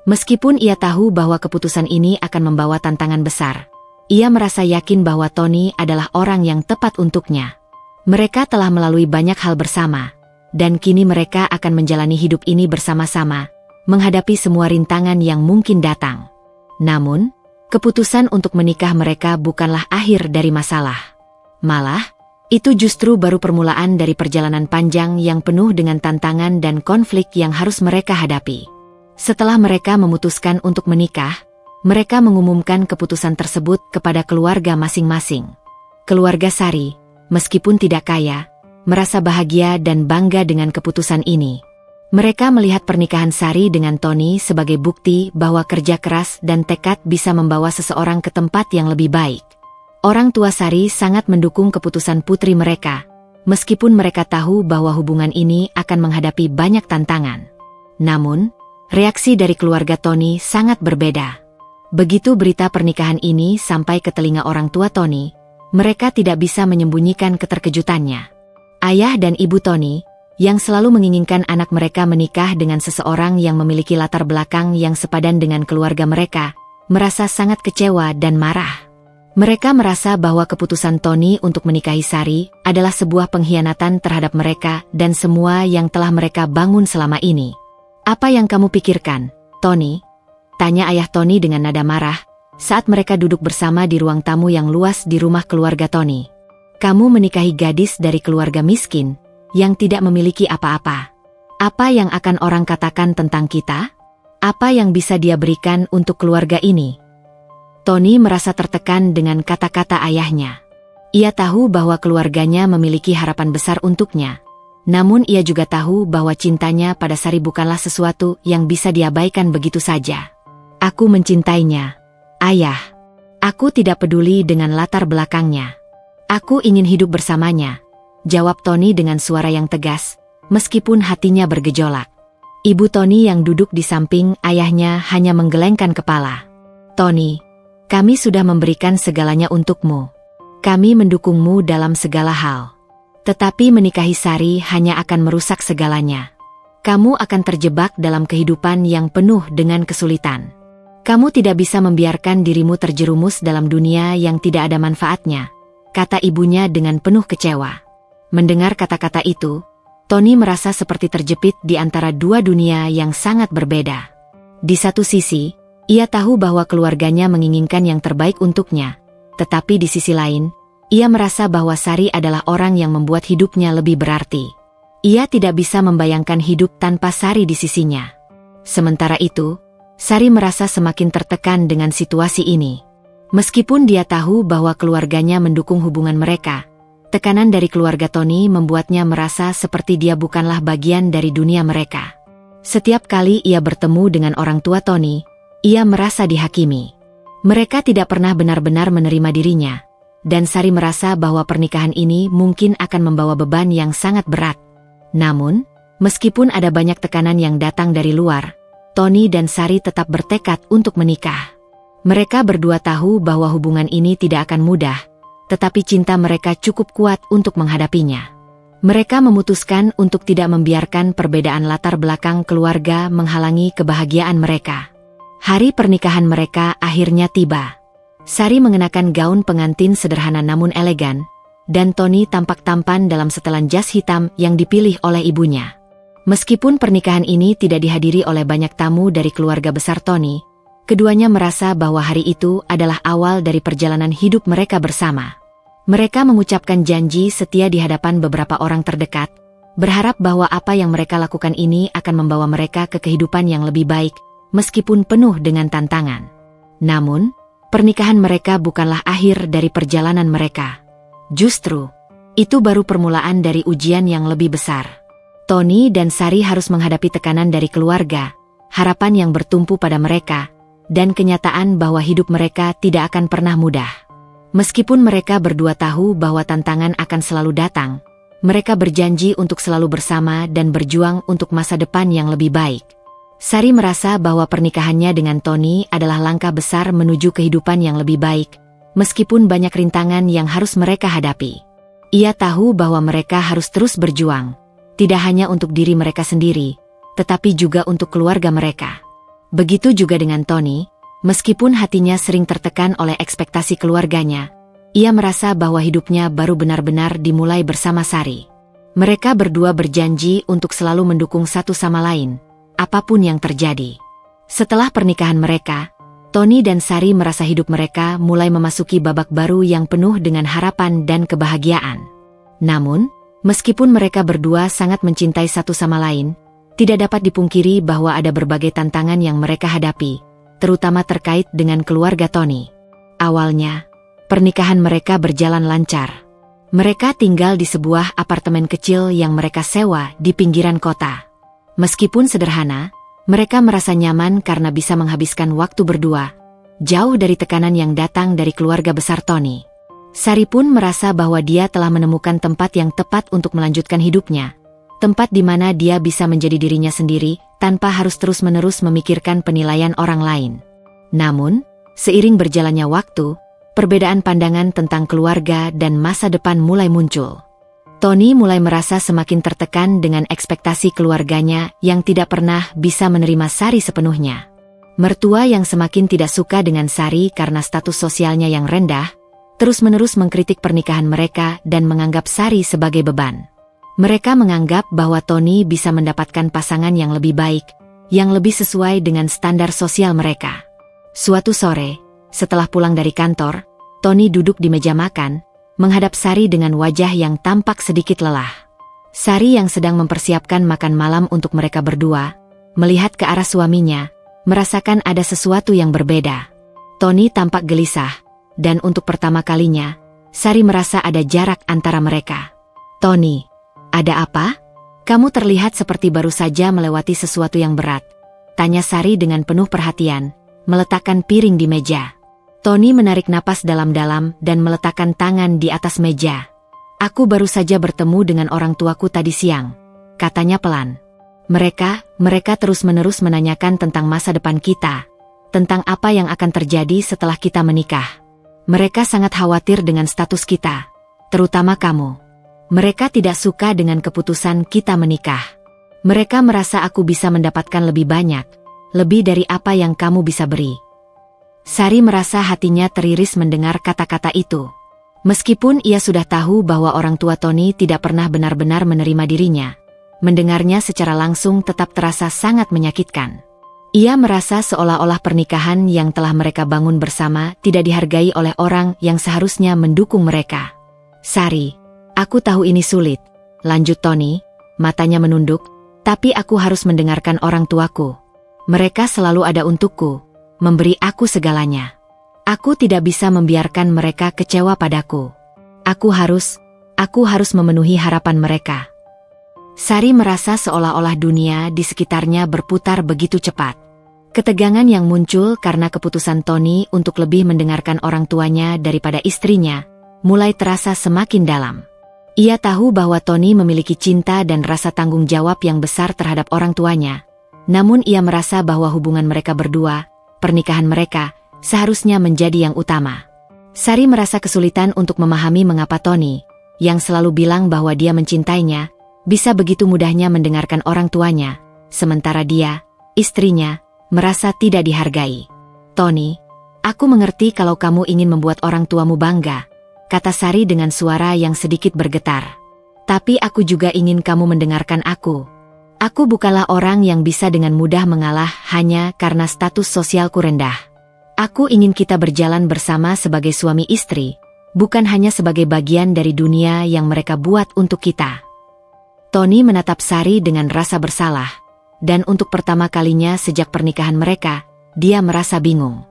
Meskipun ia tahu bahwa keputusan ini akan membawa tantangan besar, ia merasa yakin bahwa Tony adalah orang yang tepat untuknya. Mereka telah melalui banyak hal bersama, dan kini mereka akan menjalani hidup ini bersama-sama, menghadapi semua rintangan yang mungkin datang. Namun, keputusan untuk menikah mereka bukanlah akhir dari masalah. Malah, itu justru baru permulaan dari perjalanan panjang yang penuh dengan tantangan dan konflik yang harus mereka hadapi. Setelah mereka memutuskan untuk menikah, mereka mengumumkan keputusan tersebut kepada keluarga masing-masing. Keluarga Sari, meskipun tidak kaya, merasa bahagia dan bangga dengan keputusan ini. Mereka melihat pernikahan Sari dengan Tony sebagai bukti bahwa kerja keras dan tekad bisa membawa seseorang ke tempat yang lebih baik. Orang tua Sari sangat mendukung keputusan putri mereka, meskipun mereka tahu bahwa hubungan ini akan menghadapi banyak tantangan. Namun, reaksi dari keluarga Tony sangat berbeda. Begitu berita pernikahan ini sampai ke telinga orang tua Tony, mereka tidak bisa menyembunyikan keterkejutannya. Ayah dan ibu Tony, yang selalu menginginkan anak mereka menikah dengan seseorang yang memiliki latar belakang yang sepadan dengan keluarga mereka, merasa sangat kecewa dan marah. Mereka merasa bahwa keputusan Tony untuk menikahi Sari adalah sebuah pengkhianatan terhadap mereka dan semua yang telah mereka bangun selama ini. "Apa yang kamu pikirkan, Tony?" tanya ayah Tony dengan nada marah, saat mereka duduk bersama di ruang tamu yang luas di rumah keluarga Tony. "Kamu menikahi gadis dari keluarga miskin, yang tidak memiliki apa-apa. Apa yang akan orang katakan tentang kita? Apa yang bisa dia berikan untuk keluarga ini?" Tony merasa tertekan dengan kata-kata ayahnya. Ia tahu bahwa keluarganya memiliki harapan besar untuknya. Namun ia juga tahu bahwa cintanya pada Sari bukanlah sesuatu yang bisa diabaikan begitu saja. "Aku mencintainya, Ayah. Aku tidak peduli dengan latar belakangnya. Aku ingin hidup bersamanya," jawab Tony dengan suara yang tegas, meskipun hatinya bergejolak. Ibu Tony yang duduk di samping ayahnya hanya menggelengkan kepala. "Tony, kami sudah memberikan segalanya untukmu. Kami mendukungmu dalam segala hal. Tetapi menikahi Sari hanya akan merusak segalanya. Kamu akan terjebak dalam kehidupan yang penuh dengan kesulitan. Kamu tidak bisa membiarkan dirimu terjerumus dalam dunia yang tidak ada manfaatnya," kata ibunya dengan penuh kecewa. Mendengar kata-kata itu, Tony merasa seperti terjepit di antara dua dunia yang sangat berbeda. Di satu sisi, ia tahu bahwa keluarganya menginginkan yang terbaik untuknya, tetapi di sisi lain, ia merasa bahwa Sari adalah orang yang membuat hidupnya lebih berarti. Ia tidak bisa membayangkan hidup tanpa Sari di sisinya. Sementara itu, Sari merasa semakin tertekan dengan situasi ini. Meskipun dia tahu bahwa keluarganya mendukung hubungan mereka, tekanan dari keluarga Tony membuatnya merasa seperti dia bukanlah bagian dari dunia mereka. Setiap kali ia bertemu dengan orang tua Tony, ia merasa dihakimi. Mereka tidak pernah benar-benar menerima dirinya, dan Sari merasa bahwa pernikahan ini mungkin akan membawa beban yang sangat berat. Namun, meskipun ada banyak tekanan yang datang dari luar, Tony dan Sari tetap bertekad untuk menikah. Mereka berdua tahu bahwa hubungan ini tidak akan mudah, tetapi cinta mereka cukup kuat untuk menghadapinya. Mereka memutuskan untuk tidak membiarkan perbedaan latar belakang keluarga menghalangi kebahagiaan mereka. Hari pernikahan mereka akhirnya tiba. Sari mengenakan gaun pengantin sederhana namun elegan, dan Tony tampak tampan dalam setelan jas hitam yang dipilih oleh ibunya. Meskipun pernikahan ini tidak dihadiri oleh banyak tamu dari keluarga besar Tony, keduanya merasa bahwa hari itu adalah awal dari perjalanan hidup mereka bersama. Mereka mengucapkan janji setia di hadapan beberapa orang terdekat, berharap bahwa apa yang mereka lakukan ini akan membawa mereka ke kehidupan yang lebih baik, meskipun penuh dengan tantangan. Namun, pernikahan mereka bukanlah akhir dari perjalanan mereka. Justru, itu baru permulaan dari ujian yang lebih besar. Tony dan Sari harus menghadapi tekanan dari keluarga, harapan yang bertumpu pada mereka, dan kenyataan bahwa hidup mereka tidak akan pernah mudah. Meskipun mereka berdua tahu bahwa tantangan akan selalu datang, mereka berjanji untuk selalu bersama dan berjuang untuk masa depan yang lebih baik. Sari merasa bahwa pernikahannya dengan Tony adalah langkah besar menuju kehidupan yang lebih baik, meskipun banyak rintangan yang harus mereka hadapi. Ia tahu bahwa mereka harus terus berjuang, tidak hanya untuk diri mereka sendiri, tetapi juga untuk keluarga mereka. Begitu juga dengan Tony, meskipun hatinya sering tertekan oleh ekspektasi keluarganya, ia merasa bahwa hidupnya baru benar-benar dimulai bersama Sari. Mereka berdua berjanji untuk selalu mendukung satu sama lain, apapun yang terjadi. Setelah pernikahan mereka, Tony dan Sari merasa hidup mereka mulai memasuki babak baru yang penuh dengan harapan dan kebahagiaan. Namun, meskipun mereka berdua sangat mencintai satu sama lain, tidak dapat dipungkiri bahwa ada berbagai tantangan yang mereka hadapi, terutama terkait dengan keluarga Tony. Awalnya, Pernikahan mereka berjalan lancar. Mereka tinggal di sebuah apartemen kecil yang mereka sewa di pinggiran kota. Meskipun sederhana, mereka merasa nyaman karena bisa menghabiskan waktu berdua, jauh dari tekanan yang datang dari keluarga besar Tony. Sari pun merasa bahwa dia telah menemukan tempat yang tepat untuk melanjutkan hidupnya. Tempat di mana dia bisa menjadi dirinya sendiri, tanpa harus terus-menerus memikirkan penilaian orang lain. Namun, seiring berjalannya waktu, perbedaan pandangan tentang keluarga dan masa depan mulai muncul. Tony mulai merasa semakin tertekan dengan ekspektasi keluarganya yang tidak pernah bisa menerima Sari sepenuhnya. Mertua yang semakin tidak suka dengan Sari karena status sosialnya yang rendah, terus-menerus mengkritik pernikahan mereka dan menganggap Sari sebagai beban. Mereka menganggap bahwa Tony bisa mendapatkan pasangan yang lebih baik, yang lebih sesuai dengan standar sosial mereka. Suatu sore, setelah pulang dari kantor, Tony duduk di meja makan, menghadap Sari dengan wajah yang tampak sedikit lelah. Sari yang sedang mempersiapkan makan malam untuk mereka berdua, melihat ke arah suaminya, merasakan ada sesuatu yang berbeda. Tony tampak gelisah, dan untuk pertama kalinya, Sari merasa ada jarak antara mereka. "Tony, ada apa? Kamu terlihat seperti baru saja melewati sesuatu yang berat," tanya Sari dengan penuh perhatian, meletakkan piring di meja. Tony menarik napas dalam-dalam dan meletakkan tangan di atas meja. "Aku baru saja bertemu dengan orang tuaku tadi siang," katanya pelan. Mereka terus-menerus menanyakan tentang masa depan kita, tentang apa yang akan terjadi setelah kita menikah. Mereka sangat khawatir dengan status kita, terutama kamu. Mereka tidak suka dengan keputusan kita menikah. Mereka merasa aku bisa mendapatkan lebih banyak, lebih dari apa yang kamu bisa beri." Sari merasa hatinya teriris mendengar kata-kata itu. Meskipun ia sudah tahu bahwa orang tua Tony tidak pernah benar-benar menerima dirinya, mendengarnya secara langsung tetap terasa sangat menyakitkan. Ia merasa seolah-olah pernikahan yang telah mereka bangun bersama tidak dihargai oleh orang yang seharusnya mendukung mereka. "Sari, aku tahu ini sulit," lanjut Tony, matanya menunduk, "tapi aku harus mendengarkan orang tuaku. Mereka selalu ada untukku, memberi aku segalanya. Aku tidak bisa membiarkan mereka kecewa padaku. Aku harus memenuhi harapan mereka." Sari merasa seolah-olah dunia di sekitarnya berputar begitu cepat. Ketegangan yang muncul karena keputusan Tony untuk lebih mendengarkan orang tuanya daripada istrinya, mulai terasa semakin dalam. Ia tahu bahwa Tony memiliki cinta dan rasa tanggung jawab yang besar terhadap orang tuanya. Namun ia merasa bahwa hubungan mereka berdua, pernikahan mereka, seharusnya menjadi yang utama. Sari merasa kesulitan untuk memahami mengapa Tony, yang selalu bilang bahwa dia mencintainya, bisa begitu mudahnya mendengarkan orang tuanya, sementara dia, istrinya, merasa tidak dihargai. "Tony, aku mengerti kalau kamu ingin membuat orang tuamu bangga," kata Sari dengan suara yang sedikit bergetar. "Tapi aku juga ingin kamu mendengarkan aku. Aku bukanlah orang yang bisa dengan mudah mengalah hanya karena status sosialku rendah. Aku ingin kita berjalan bersama sebagai suami istri, bukan hanya sebagai bagian dari dunia yang mereka buat untuk kita." Tony menatap Sari dengan rasa bersalah, dan untuk pertama kalinya sejak pernikahan mereka, dia merasa bingung.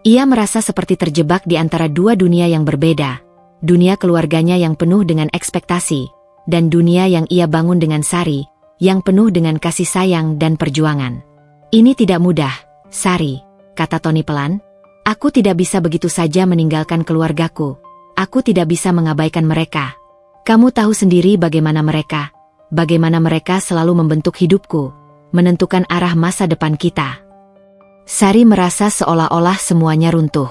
Ia merasa seperti terjebak di antara dua dunia yang berbeda, dunia keluarganya yang penuh dengan ekspektasi, dan dunia yang ia bangun dengan Sari, yang penuh dengan kasih sayang dan perjuangan. "Ini tidak mudah, Sari," kata Tony pelan. "Aku tidak bisa begitu saja meninggalkan keluargaku. Aku tidak bisa mengabaikan mereka. Kamu tahu sendiri bagaimana mereka selalu membentuk hidupku, menentukan arah masa depan kita." Sari merasa seolah-olah semuanya runtuh.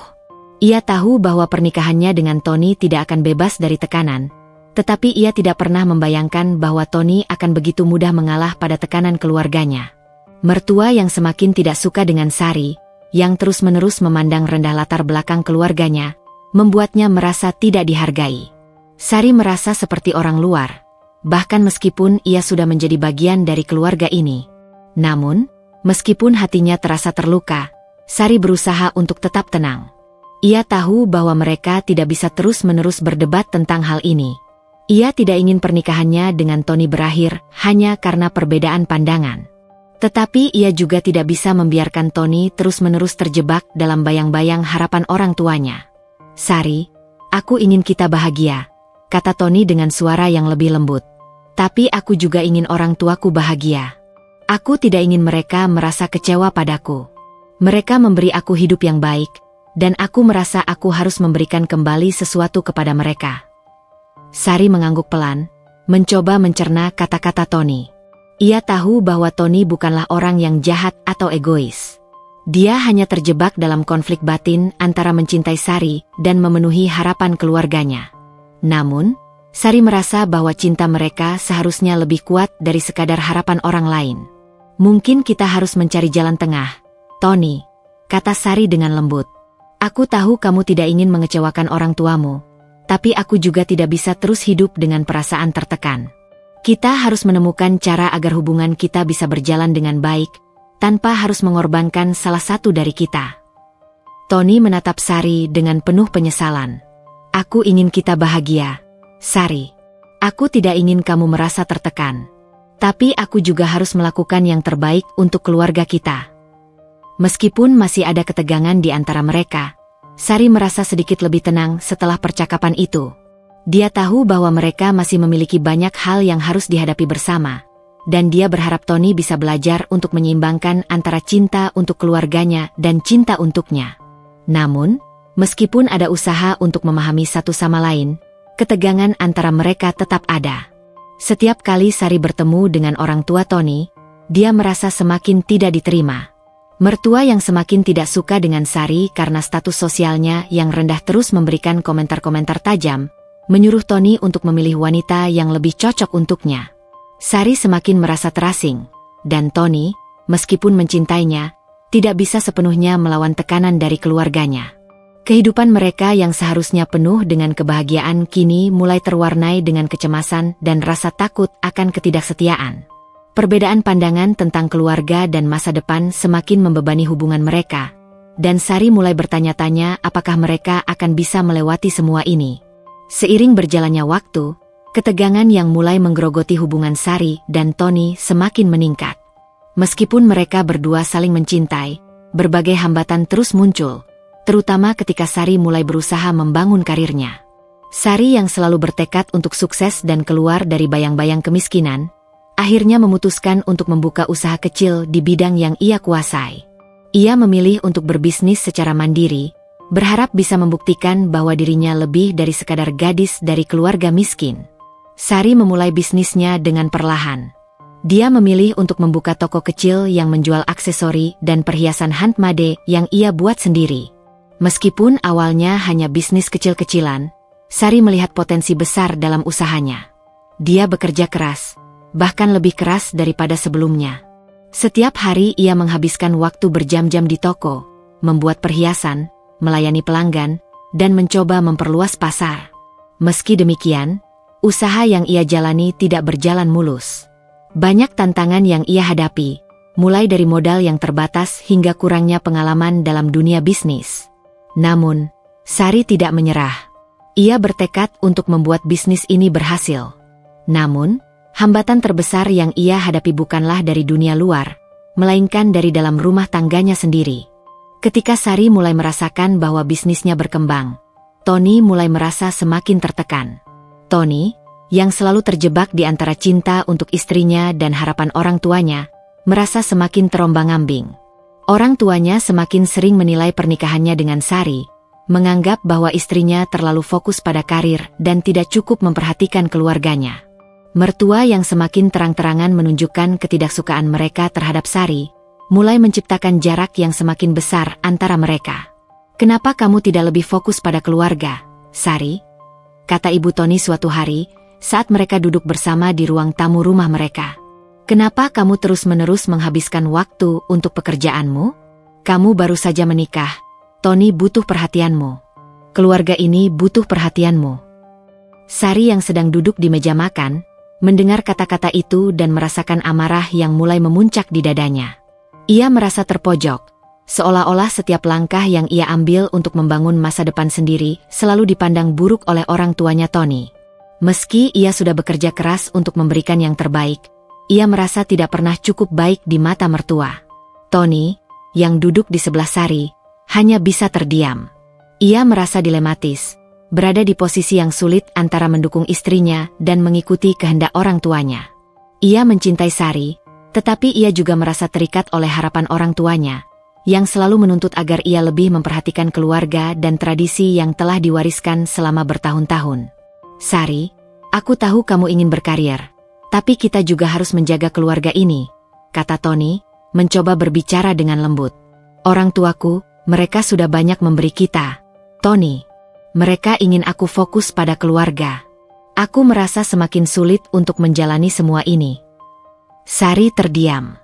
Ia tahu bahwa pernikahannya dengan Tony tidak akan bebas dari tekanan, tetapi ia tidak pernah membayangkan bahwa Tony akan begitu mudah mengalah pada tekanan keluarganya. Mertua yang semakin tidak suka dengan Sari, yang terus-menerus memandang rendah latar belakang keluarganya, membuatnya merasa tidak dihargai. Sari merasa seperti orang luar, bahkan meskipun ia sudah menjadi bagian dari keluarga ini. Namun, meskipun hatinya terasa terluka, Sari berusaha untuk tetap tenang. Ia tahu bahwa mereka tidak bisa terus-menerus berdebat tentang hal ini. Ia tidak ingin pernikahannya dengan Tony berakhir hanya karena perbedaan pandangan. Tetapi ia juga tidak bisa membiarkan Tony terus-menerus terjebak dalam bayang-bayang harapan orang tuanya. "Sari, Aku ingin kita bahagia, kata Tony dengan suara yang lebih lembut. Tapi aku juga ingin orang tuaku bahagia. Aku tidak ingin mereka merasa kecewa padaku. Mereka memberi aku hidup yang baik, dan aku merasa aku harus memberikan kembali sesuatu kepada mereka. Sari mengangguk pelan, mencoba mencerna kata-kata Tony. Ia tahu bahwa Tony bukanlah orang yang jahat atau egois. Dia hanya terjebak dalam konflik batin antara mencintai Sari dan memenuhi harapan keluarganya. Namun, Sari merasa bahwa cinta mereka seharusnya lebih kuat dari sekadar harapan orang lain. Mungkin kita harus mencari jalan tengah, Tony, kata Sari dengan lembut. Aku tahu kamu tidak ingin mengecewakan orang tuamu, tapi aku juga tidak bisa terus hidup dengan perasaan tertekan. Kita harus menemukan cara agar hubungan kita bisa berjalan dengan baik, tanpa harus mengorbankan salah satu dari kita. Tony menatap Sari dengan penuh penyesalan. Aku ingin kita bahagia, Sari. Aku tidak ingin kamu merasa tertekan. Tapi aku juga harus melakukan yang terbaik untuk keluarga kita. Meskipun masih ada ketegangan di antara mereka, Sari merasa sedikit lebih tenang setelah percakapan itu. Dia tahu bahwa mereka masih memiliki banyak hal yang harus dihadapi bersama, dan dia berharap Tony bisa belajar untuk menyeimbangkan antara cinta untuk keluarganya dan cinta untuknya. Namun, meskipun ada usaha untuk memahami satu sama lain, ketegangan antara mereka tetap ada. Setiap kali Sari bertemu dengan orang tua Tony, dia merasa semakin tidak diterima. Mertua yang semakin tidak suka dengan Sari karena status sosialnya yang rendah terus memberikan komentar-komentar tajam, menyuruh Tony untuk memilih wanita yang lebih cocok untuknya. Sari semakin merasa terasing, dan Tony, meskipun mencintainya, tidak bisa sepenuhnya melawan tekanan dari keluarganya. Kehidupan mereka yang seharusnya penuh dengan kebahagiaan kini mulai terwarnai dengan kecemasan dan rasa takut akan ketidaksetiaan. Perbedaan pandangan tentang keluarga dan masa depan semakin membebani hubungan mereka, dan Sari mulai bertanya-tanya apakah mereka akan bisa melewati semua ini. Seiring berjalannya waktu, ketegangan yang mulai menggerogoti hubungan Sari dan Tony semakin meningkat. Meskipun mereka berdua saling mencintai, berbagai hambatan terus muncul, terutama ketika Sari mulai berusaha membangun karirnya. Sari yang selalu bertekad untuk sukses dan keluar dari bayang-bayang kemiskinan, akhirnya memutuskan untuk membuka usaha kecil di bidang yang ia kuasai. Ia memilih untuk berbisnis secara mandiri, berharap bisa membuktikan bahwa dirinya lebih dari sekadar gadis dari keluarga miskin. Sari memulai bisnisnya dengan perlahan. Dia memilih untuk membuka toko kecil yang menjual aksesori dan perhiasan handmade yang ia buat sendiri. Meskipun awalnya hanya bisnis kecil-kecilan, Sari melihat potensi besar dalam usahanya. Dia bekerja keras, bahkan lebih keras daripada sebelumnya. Setiap hari ia menghabiskan waktu berjam-jam di toko, membuat perhiasan, melayani pelanggan, dan mencoba memperluas pasar. Meski demikian, usaha yang ia jalani tidak berjalan mulus. Banyak tantangan yang ia hadapi, mulai dari modal yang terbatas hingga kurangnya pengalaman dalam dunia bisnis. Namun, Sari tidak menyerah. Ia bertekad untuk membuat bisnis ini berhasil. Namun, hambatan terbesar yang ia hadapi bukanlah dari dunia luar, melainkan dari dalam rumah tangganya sendiri. Ketika Sari mulai merasakan bahwa bisnisnya berkembang, Tony mulai merasa semakin tertekan. Tony, yang selalu terjebak di antara cinta untuk istrinya dan harapan orang tuanya, merasa semakin terombang-ambing. Orang tuanya semakin sering menilai pernikahannya dengan Sari, menganggap bahwa istrinya terlalu fokus pada karir dan tidak cukup memperhatikan keluarganya. Mertua yang semakin terang-terangan menunjukkan ketidaksukaan mereka terhadap Sari, mulai menciptakan jarak yang semakin besar antara mereka. "Kenapa kamu tidak lebih fokus pada keluarga, Sari?" kata ibu Tony suatu hari, saat mereka duduk bersama di ruang tamu rumah mereka. "Kenapa kamu terus-menerus menghabiskan waktu untuk pekerjaanmu? Kamu baru saja menikah, Tony butuh perhatianmu. Keluarga ini butuh perhatianmu." Sari yang sedang duduk di meja makan, mendengar kata-kata itu dan merasakan amarah yang mulai memuncak di dadanya. Ia merasa terpojok, seolah-olah setiap langkah yang ia ambil untuk membangun masa depan sendiri selalu dipandang buruk oleh orang tuanya Tony. Meski ia sudah bekerja keras untuk memberikan yang terbaik, ia merasa tidak pernah cukup baik di mata mertua. Tony, yang duduk di sebelah Sari, hanya bisa terdiam. Ia merasa dilematis. berada di posisi yang sulit antara mendukung istrinya dan mengikuti kehendak orang tuanya. Ia mencintai Sari, tetapi ia juga merasa terikat oleh harapan orang tuanya, yang selalu menuntut agar ia lebih memperhatikan keluarga dan tradisi yang telah diwariskan selama bertahun-tahun. Sari, aku tahu kamu ingin berkarir, tapi kita juga harus menjaga keluarga ini, kata Tony, mencoba berbicara dengan lembut. Orang tuaku, mereka sudah banyak memberi kita. Tony, mereka ingin aku fokus pada keluarga. Aku merasa semakin sulit untuk menjalani semua ini. Sari terdiam.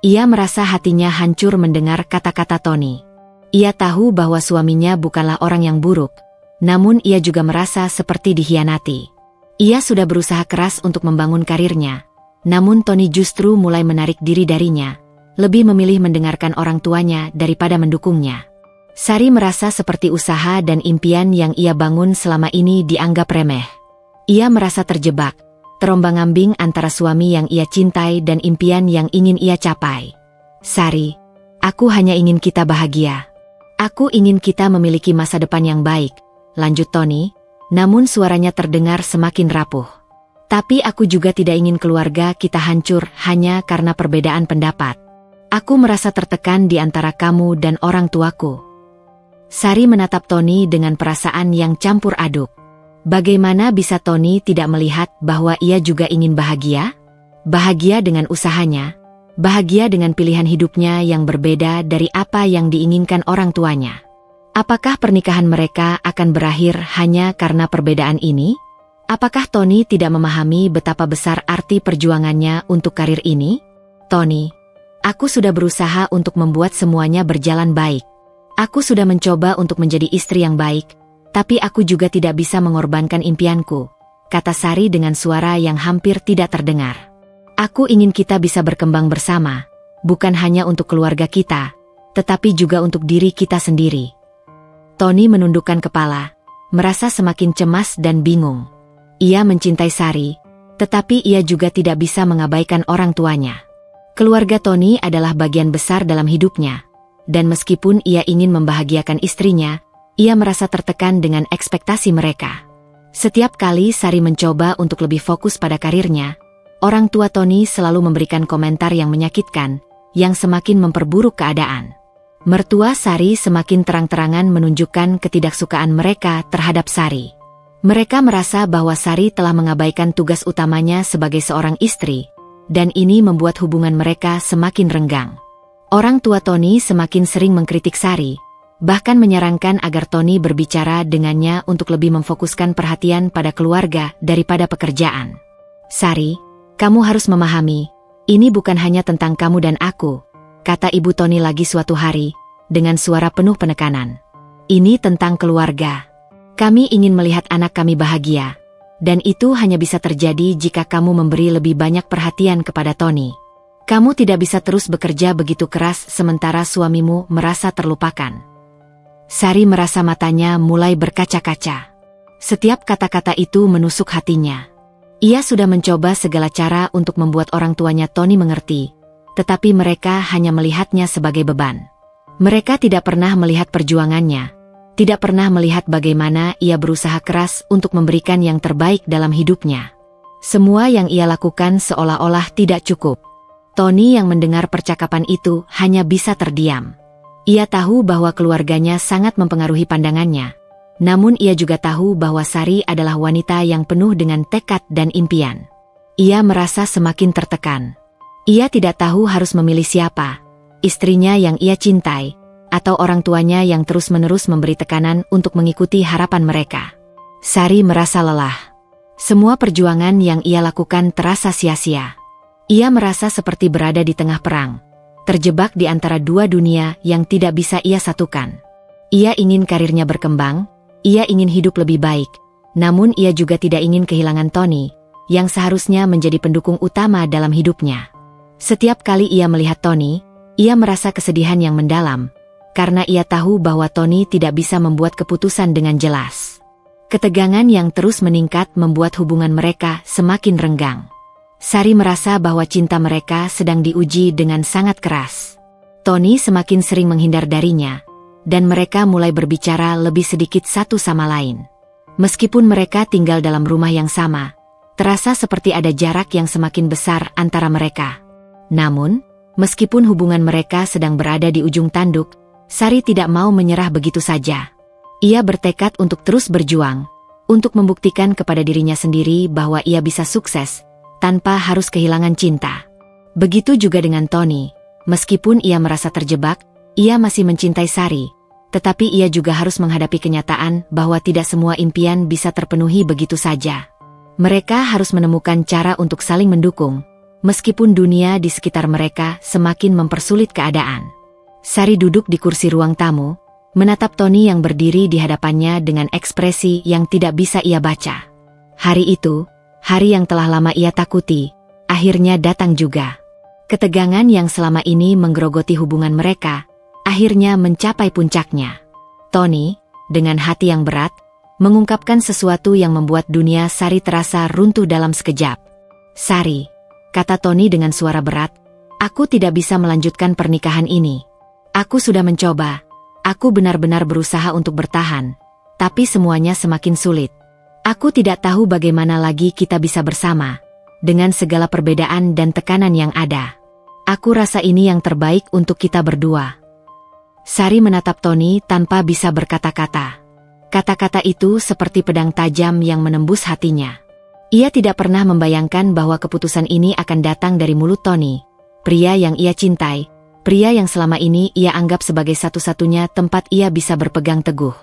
Ia merasa hatinya hancur mendengar kata-kata Tony. Ia tahu bahwa suaminya bukanlah orang yang buruk, namun ia juga merasa seperti dikhianati. Ia sudah berusaha keras untuk membangun karirnya, namun Tony justru mulai menarik diri darinya, lebih memilih mendengarkan orang tuanya daripada mendukungnya. Sari merasa seperti usaha dan impian yang ia bangun selama ini dianggap remeh. Ia merasa terjebak, terombang-ambing antara suami yang ia cintai dan impian yang ingin ia capai. Sari, aku hanya ingin kita bahagia. Aku ingin kita memiliki masa depan yang baik, lanjut Tony, namun suaranya terdengar semakin rapuh. Tapi aku juga tidak ingin keluarga kita hancur hanya karena perbedaan pendapat. Aku merasa tertekan di antara kamu dan orang tuaku. Sari menatap Tony dengan perasaan yang campur aduk. Bagaimana bisa Tony tidak melihat bahwa ia juga ingin bahagia? Bahagia dengan usahanya, bahagia dengan pilihan hidupnya yang berbeda dari apa yang diinginkan orang tuanya. Apakah pernikahan mereka akan berakhir hanya karena perbedaan ini? Apakah Tony tidak memahami betapa besar arti perjuangannya untuk karir ini? Tony, aku sudah berusaha untuk membuat semuanya berjalan baik. Aku sudah mencoba untuk menjadi istri yang baik, tapi aku juga tidak bisa mengorbankan impianku, kata Sari dengan suara yang hampir tidak terdengar. Aku ingin kita bisa berkembang bersama, bukan hanya untuk keluarga kita, tetapi juga untuk diri kita sendiri. Tony menundukkan kepala, merasa semakin cemas dan bingung. Ia mencintai Sari, tetapi ia juga tidak bisa mengabaikan orang tuanya. Keluarga Tony adalah bagian besar dalam hidupnya, dan meskipun ia ingin membahagiakan istrinya, ia merasa tertekan dengan ekspektasi mereka. Setiap kali Sari mencoba untuk lebih fokus pada karirnya, orang tua Tony selalu memberikan komentar yang menyakitkan, yang semakin memperburuk keadaan. Mertua Sari semakin terang-terangan menunjukkan ketidaksukaan mereka terhadap Sari. Mereka merasa bahwa Sari telah mengabaikan tugas utamanya sebagai seorang istri, dan ini membuat hubungan mereka semakin renggang. Orang tua Tony semakin sering mengkritik Sari, bahkan menyarankan agar Tony berbicara dengannya untuk lebih memfokuskan perhatian pada keluarga daripada pekerjaan. Sari, kamu harus memahami, ini bukan hanya tentang kamu dan aku, kata ibu Tony lagi suatu hari, dengan suara penuh penekanan. Ini tentang keluarga. Kami ingin melihat anak kami bahagia, dan itu hanya bisa terjadi jika kamu memberi lebih banyak perhatian kepada Tony. Kamu tidak bisa terus bekerja begitu keras sementara suamimu merasa terlupakan. Sari merasa matanya mulai berkaca-kaca. Setiap kata-kata itu menusuk hatinya. Ia sudah mencoba segala cara untuk membuat orang tuanya Tony mengerti, tetapi mereka hanya melihatnya sebagai beban. Mereka tidak pernah melihat perjuangannya, tidak pernah melihat bagaimana ia berusaha keras untuk memberikan yang terbaik dalam hidupnya. Semua yang ia lakukan seolah-olah tidak cukup. Tony yang mendengar percakapan itu hanya bisa terdiam. Ia tahu bahwa keluarganya sangat mempengaruhi pandangannya, namun ia juga tahu bahwa Sari adalah wanita yang penuh dengan tekad dan impian. Ia merasa semakin tertekan. Ia tidak tahu harus memilih siapa, istrinya yang ia cintai, atau orang tuanya yang terus-menerus memberi tekanan untuk mengikuti harapan mereka. Sari merasa lelah. Semua perjuangan yang ia lakukan terasa sia-sia. Ia merasa seperti berada di tengah perang, terjebak di antara dua dunia yang tidak bisa ia satukan. Ia ingin karirnya berkembang, ia ingin hidup lebih baik, namun ia juga tidak ingin kehilangan Tony, yang seharusnya menjadi pendukung utama dalam hidupnya. Setiap kali ia melihat Tony, ia merasa kesedihan yang mendalam, karena ia tahu bahwa Tony tidak bisa membuat keputusan dengan jelas. Ketegangan yang terus meningkat membuat hubungan mereka semakin renggang. Sari merasa bahwa cinta mereka sedang diuji dengan sangat keras. Tony semakin sering menghindar darinya, dan mereka mulai berbicara lebih sedikit satu sama lain. Meskipun mereka tinggal dalam rumah yang sama, terasa seperti ada jarak yang semakin besar antara mereka. Namun, meskipun hubungan mereka sedang berada di ujung tanduk, Sari tidak mau menyerah begitu saja. Ia bertekad untuk terus berjuang, untuk membuktikan kepada dirinya sendiri bahwa ia bisa sukses, tanpa harus kehilangan cinta. Begitu juga dengan Tony. Meskipun ia merasa terjebak, ia masih mencintai Sari. Tetapi ia juga harus menghadapi kenyataan bahwa tidak semua impian bisa terpenuhi begitu saja. Mereka harus menemukan cara untuk saling mendukung, meskipun dunia di sekitar mereka semakin mempersulit keadaan. Sari duduk di kursi ruang tamu, menatap Tony yang berdiri di hadapannya dengan ekspresi yang tidak bisa ia baca. Hari itu, hari yang telah lama ia takuti, akhirnya datang juga. Ketegangan yang selama ini menggerogoti hubungan mereka, akhirnya mencapai puncaknya. Tony, dengan hati yang berat, mengungkapkan sesuatu yang membuat dunia Sari terasa runtuh dalam sekejap. "Sari," kata Tony dengan suara berat, "aku tidak bisa melanjutkan pernikahan ini. Aku sudah mencoba, aku benar-benar berusaha untuk bertahan, tapi semuanya semakin sulit. Aku tidak tahu bagaimana lagi kita bisa bersama, dengan segala perbedaan dan tekanan yang ada. Aku rasa ini yang terbaik untuk kita berdua." Sari menatap Tony tanpa bisa berkata-kata. Kata-kata itu seperti pedang tajam yang menembus hatinya. Ia tidak pernah membayangkan bahwa keputusan ini akan datang dari mulut Tony, pria yang ia cintai, pria yang selama ini ia anggap sebagai satu-satunya tempat ia bisa berpegang teguh.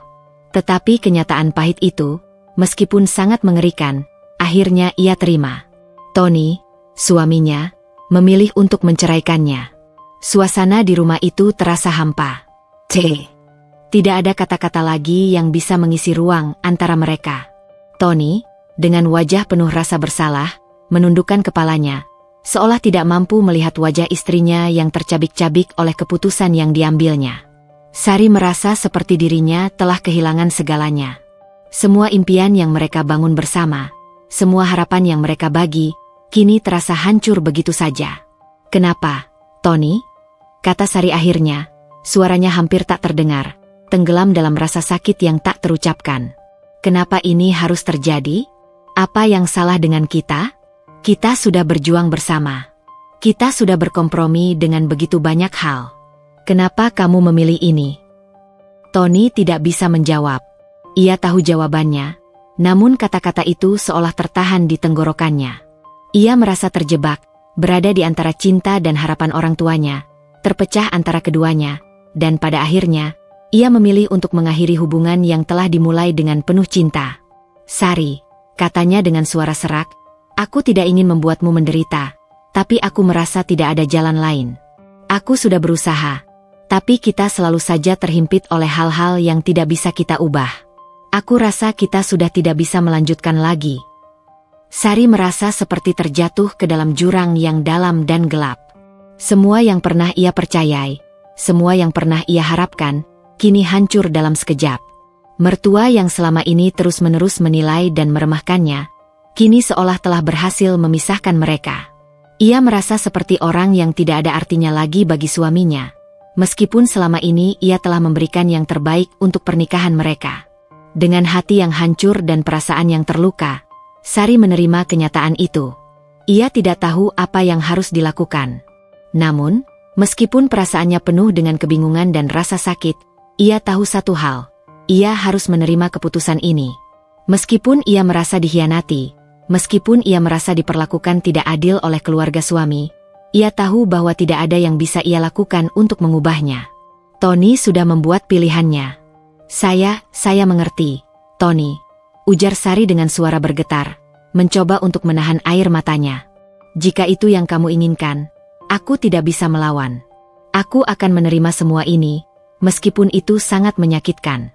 Tetapi kenyataan pahit itu, meskipun sangat mengerikan, akhirnya ia terima. Tony, suaminya, memilih untuk menceraikannya. Suasana di rumah itu terasa hampa. Tidak ada kata-kata lagi yang bisa mengisi ruang antara mereka. Tony, dengan wajah penuh rasa bersalah, menundukkan kepalanya, seolah tidak mampu melihat wajah istrinya yang tercabik-cabik oleh keputusan yang diambilnya. Sari merasa seperti dirinya telah kehilangan segalanya. Semua impian yang mereka bangun bersama, semua harapan yang mereka bagi, kini terasa hancur begitu saja. "Kenapa, Tony?" kata Sari akhirnya. Suaranya hampir tak terdengar, tenggelam dalam rasa sakit yang tak terucapkan. "Kenapa ini harus terjadi? Apa yang salah dengan kita? Kita sudah berjuang bersama. Kita sudah berkompromi dengan begitu banyak hal. Kenapa kamu memilih ini?" Tony tidak bisa menjawab. Ia tahu jawabannya, namun kata-kata itu seolah tertahan di tenggorokannya. Ia merasa terjebak, berada di antara cinta dan harapan orang tuanya, terpecah antara keduanya, dan pada akhirnya, ia memilih untuk mengakhiri hubungan yang telah dimulai dengan penuh cinta. "Sari," katanya dengan suara serak, "aku tidak ingin membuatmu menderita, tapi aku merasa tidak ada jalan lain. Aku sudah berusaha, tapi kita selalu saja terhimpit oleh hal-hal yang tidak bisa kita ubah. Aku rasa kita sudah tidak bisa melanjutkan lagi." Sari merasa seperti terjatuh ke dalam jurang yang dalam dan gelap. Semua yang pernah ia percayai, semua yang pernah ia harapkan, kini hancur dalam sekejap. Mertua yang selama ini terus-menerus menilai dan meremehkannya, kini seolah telah berhasil memisahkan mereka. Ia merasa seperti orang yang tidak ada artinya lagi bagi suaminya, meskipun selama ini ia telah memberikan yang terbaik untuk pernikahan mereka. Dengan hati yang hancur dan perasaan yang terluka, Sari menerima kenyataan itu. Ia tidak tahu apa yang harus dilakukan. Namun, meskipun perasaannya penuh dengan kebingungan dan rasa sakit, ia tahu satu hal, ia harus menerima keputusan ini. Meskipun ia merasa dikhianati, meskipun ia merasa diperlakukan tidak adil oleh keluarga suami, ia tahu bahwa tidak ada yang bisa ia lakukan untuk mengubahnya. Tony sudah membuat pilihannya. Saya mengerti, Tony," ujar Sari dengan suara bergetar, mencoba untuk menahan air matanya. "Jika itu yang kamu inginkan, aku tidak bisa melawan. Aku akan menerima semua ini, meskipun itu sangat menyakitkan."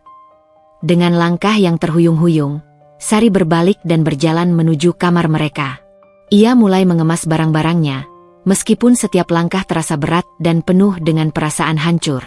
Dengan langkah yang terhuyung-huyung, Sari berbalik dan berjalan menuju kamar mereka. Ia mulai mengemas barang-barangnya, meskipun setiap langkah terasa berat dan penuh dengan perasaan hancur.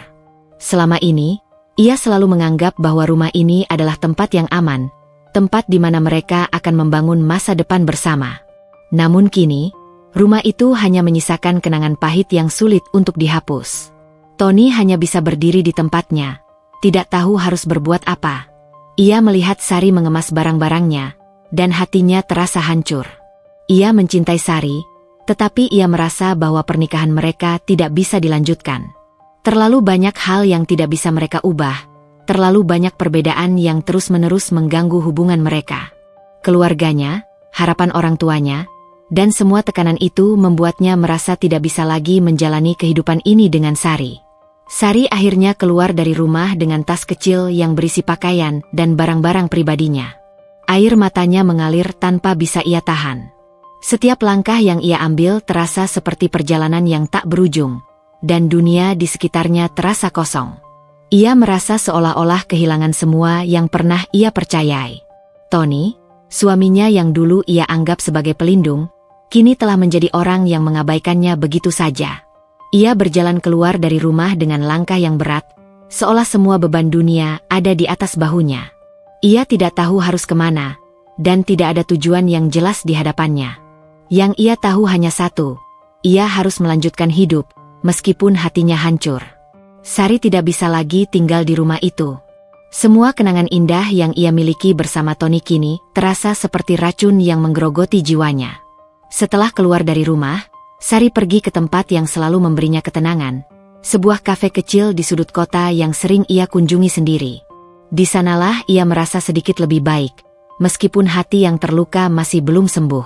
Selama ini, ia selalu menganggap bahwa rumah ini adalah tempat yang aman, tempat di mana mereka akan membangun masa depan bersama. Namun kini, rumah itu hanya menyisakan kenangan pahit yang sulit untuk dihapus. Tony hanya bisa berdiri di tempatnya, tidak tahu harus berbuat apa. Ia melihat Sari mengemas barang-barangnya, dan hatinya terasa hancur. Ia mencintai Sari, tetapi ia merasa bahwa pernikahan mereka tidak bisa dilanjutkan. Terlalu banyak hal yang tidak bisa mereka ubah, terlalu banyak perbedaan yang terus-menerus mengganggu hubungan mereka. Keluarganya, harapan orang tuanya, dan semua tekanan itu membuatnya merasa tidak bisa lagi menjalani kehidupan ini dengan Sari. Sari akhirnya keluar dari rumah dengan tas kecil yang berisi pakaian dan barang-barang pribadinya. Air matanya mengalir tanpa bisa ia tahan. Setiap langkah yang ia ambil terasa seperti perjalanan yang tak berujung, dan dunia di sekitarnya terasa kosong. Ia merasa seolah-olah kehilangan semua yang pernah ia percayai. Tony, suaminya yang dulu ia anggap sebagai pelindung, kini telah menjadi orang yang mengabaikannya begitu saja. Ia berjalan keluar dari rumah dengan langkah yang berat, seolah semua beban dunia ada di atas bahunya. Ia tidak tahu harus kemana, dan tidak ada tujuan yang jelas di hadapannya. Yang ia tahu hanya satu, ia harus melanjutkan hidup, meskipun hatinya hancur. Sari tidak bisa lagi tinggal di rumah itu. Semua kenangan indah yang ia miliki bersama Tony kini terasa seperti racun yang menggerogoti jiwanya. Setelah keluar dari rumah, Sari pergi ke tempat yang selalu memberinya ketenangan, sebuah kafe kecil di sudut kota yang sering ia kunjungi sendiri. Di sanalah ia merasa sedikit lebih baik, meskipun hati yang terluka masih belum sembuh.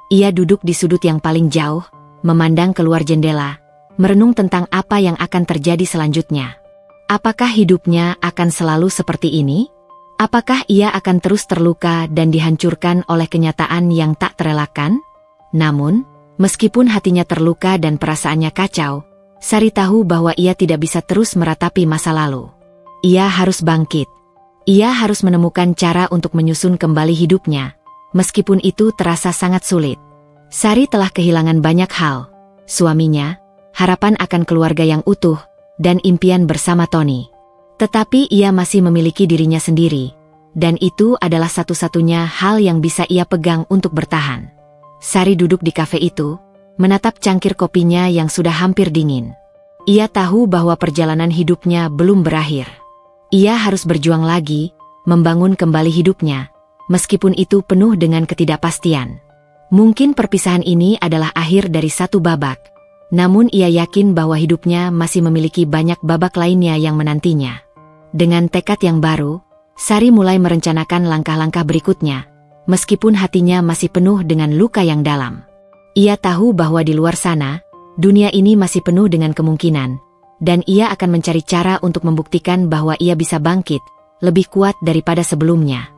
Ia duduk di sudut yang paling jauh, memandang keluar jendela, merenung tentang apa yang akan terjadi selanjutnya. Apakah hidupnya akan selalu seperti ini? Apakah ia akan terus terluka dan dihancurkan oleh kenyataan yang tak terelakkan? Namun, meskipun hatinya terluka dan perasaannya kacau, Sari tahu bahwa ia tidak bisa terus meratapi masa lalu. Ia harus bangkit. Ia harus menemukan cara untuk menyusun kembali hidupnya, meskipun itu terasa sangat sulit. Sari telah kehilangan banyak hal, suaminya, harapan akan keluarga yang utuh, dan impian bersama Tony. Tetapi ia masih memiliki dirinya sendiri, dan itu adalah satu-satunya hal yang bisa ia pegang untuk bertahan. Sari duduk di kafe itu, menatap cangkir kopinya yang sudah hampir dingin. Ia tahu bahwa perjalanan hidupnya belum berakhir. Ia harus berjuang lagi, membangun kembali hidupnya, meskipun itu penuh dengan ketidakpastian. Mungkin perpisahan ini adalah akhir dari satu babak, namun ia yakin bahwa hidupnya masih memiliki banyak babak lainnya yang menantinya. Dengan tekad yang baru, Sari mulai merencanakan langkah-langkah berikutnya, meskipun hatinya masih penuh dengan luka yang dalam. Ia tahu bahwa di luar sana, dunia ini masih penuh dengan kemungkinan, dan ia akan mencari cara untuk membuktikan bahwa ia bisa bangkit, lebih kuat daripada sebelumnya.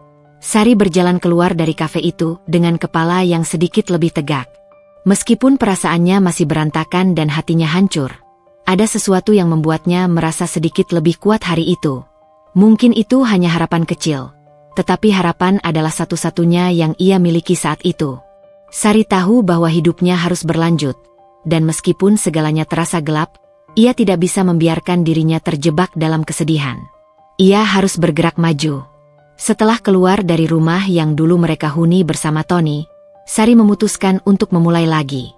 Sari berjalan keluar dari kafe itu dengan kepala yang sedikit lebih tegak. Meskipun perasaannya masih berantakan dan hatinya hancur, ada sesuatu yang membuatnya merasa sedikit lebih kuat hari itu. Mungkin itu hanya harapan kecil, tetapi harapan adalah satu-satunya yang ia miliki saat itu. Sari tahu bahwa hidupnya harus berlanjut, dan meskipun segalanya terasa gelap, ia tidak bisa membiarkan dirinya terjebak dalam kesedihan. Ia harus bergerak maju. Setelah keluar dari rumah yang dulu mereka huni bersama Tony, Sari memutuskan untuk memulai lagi.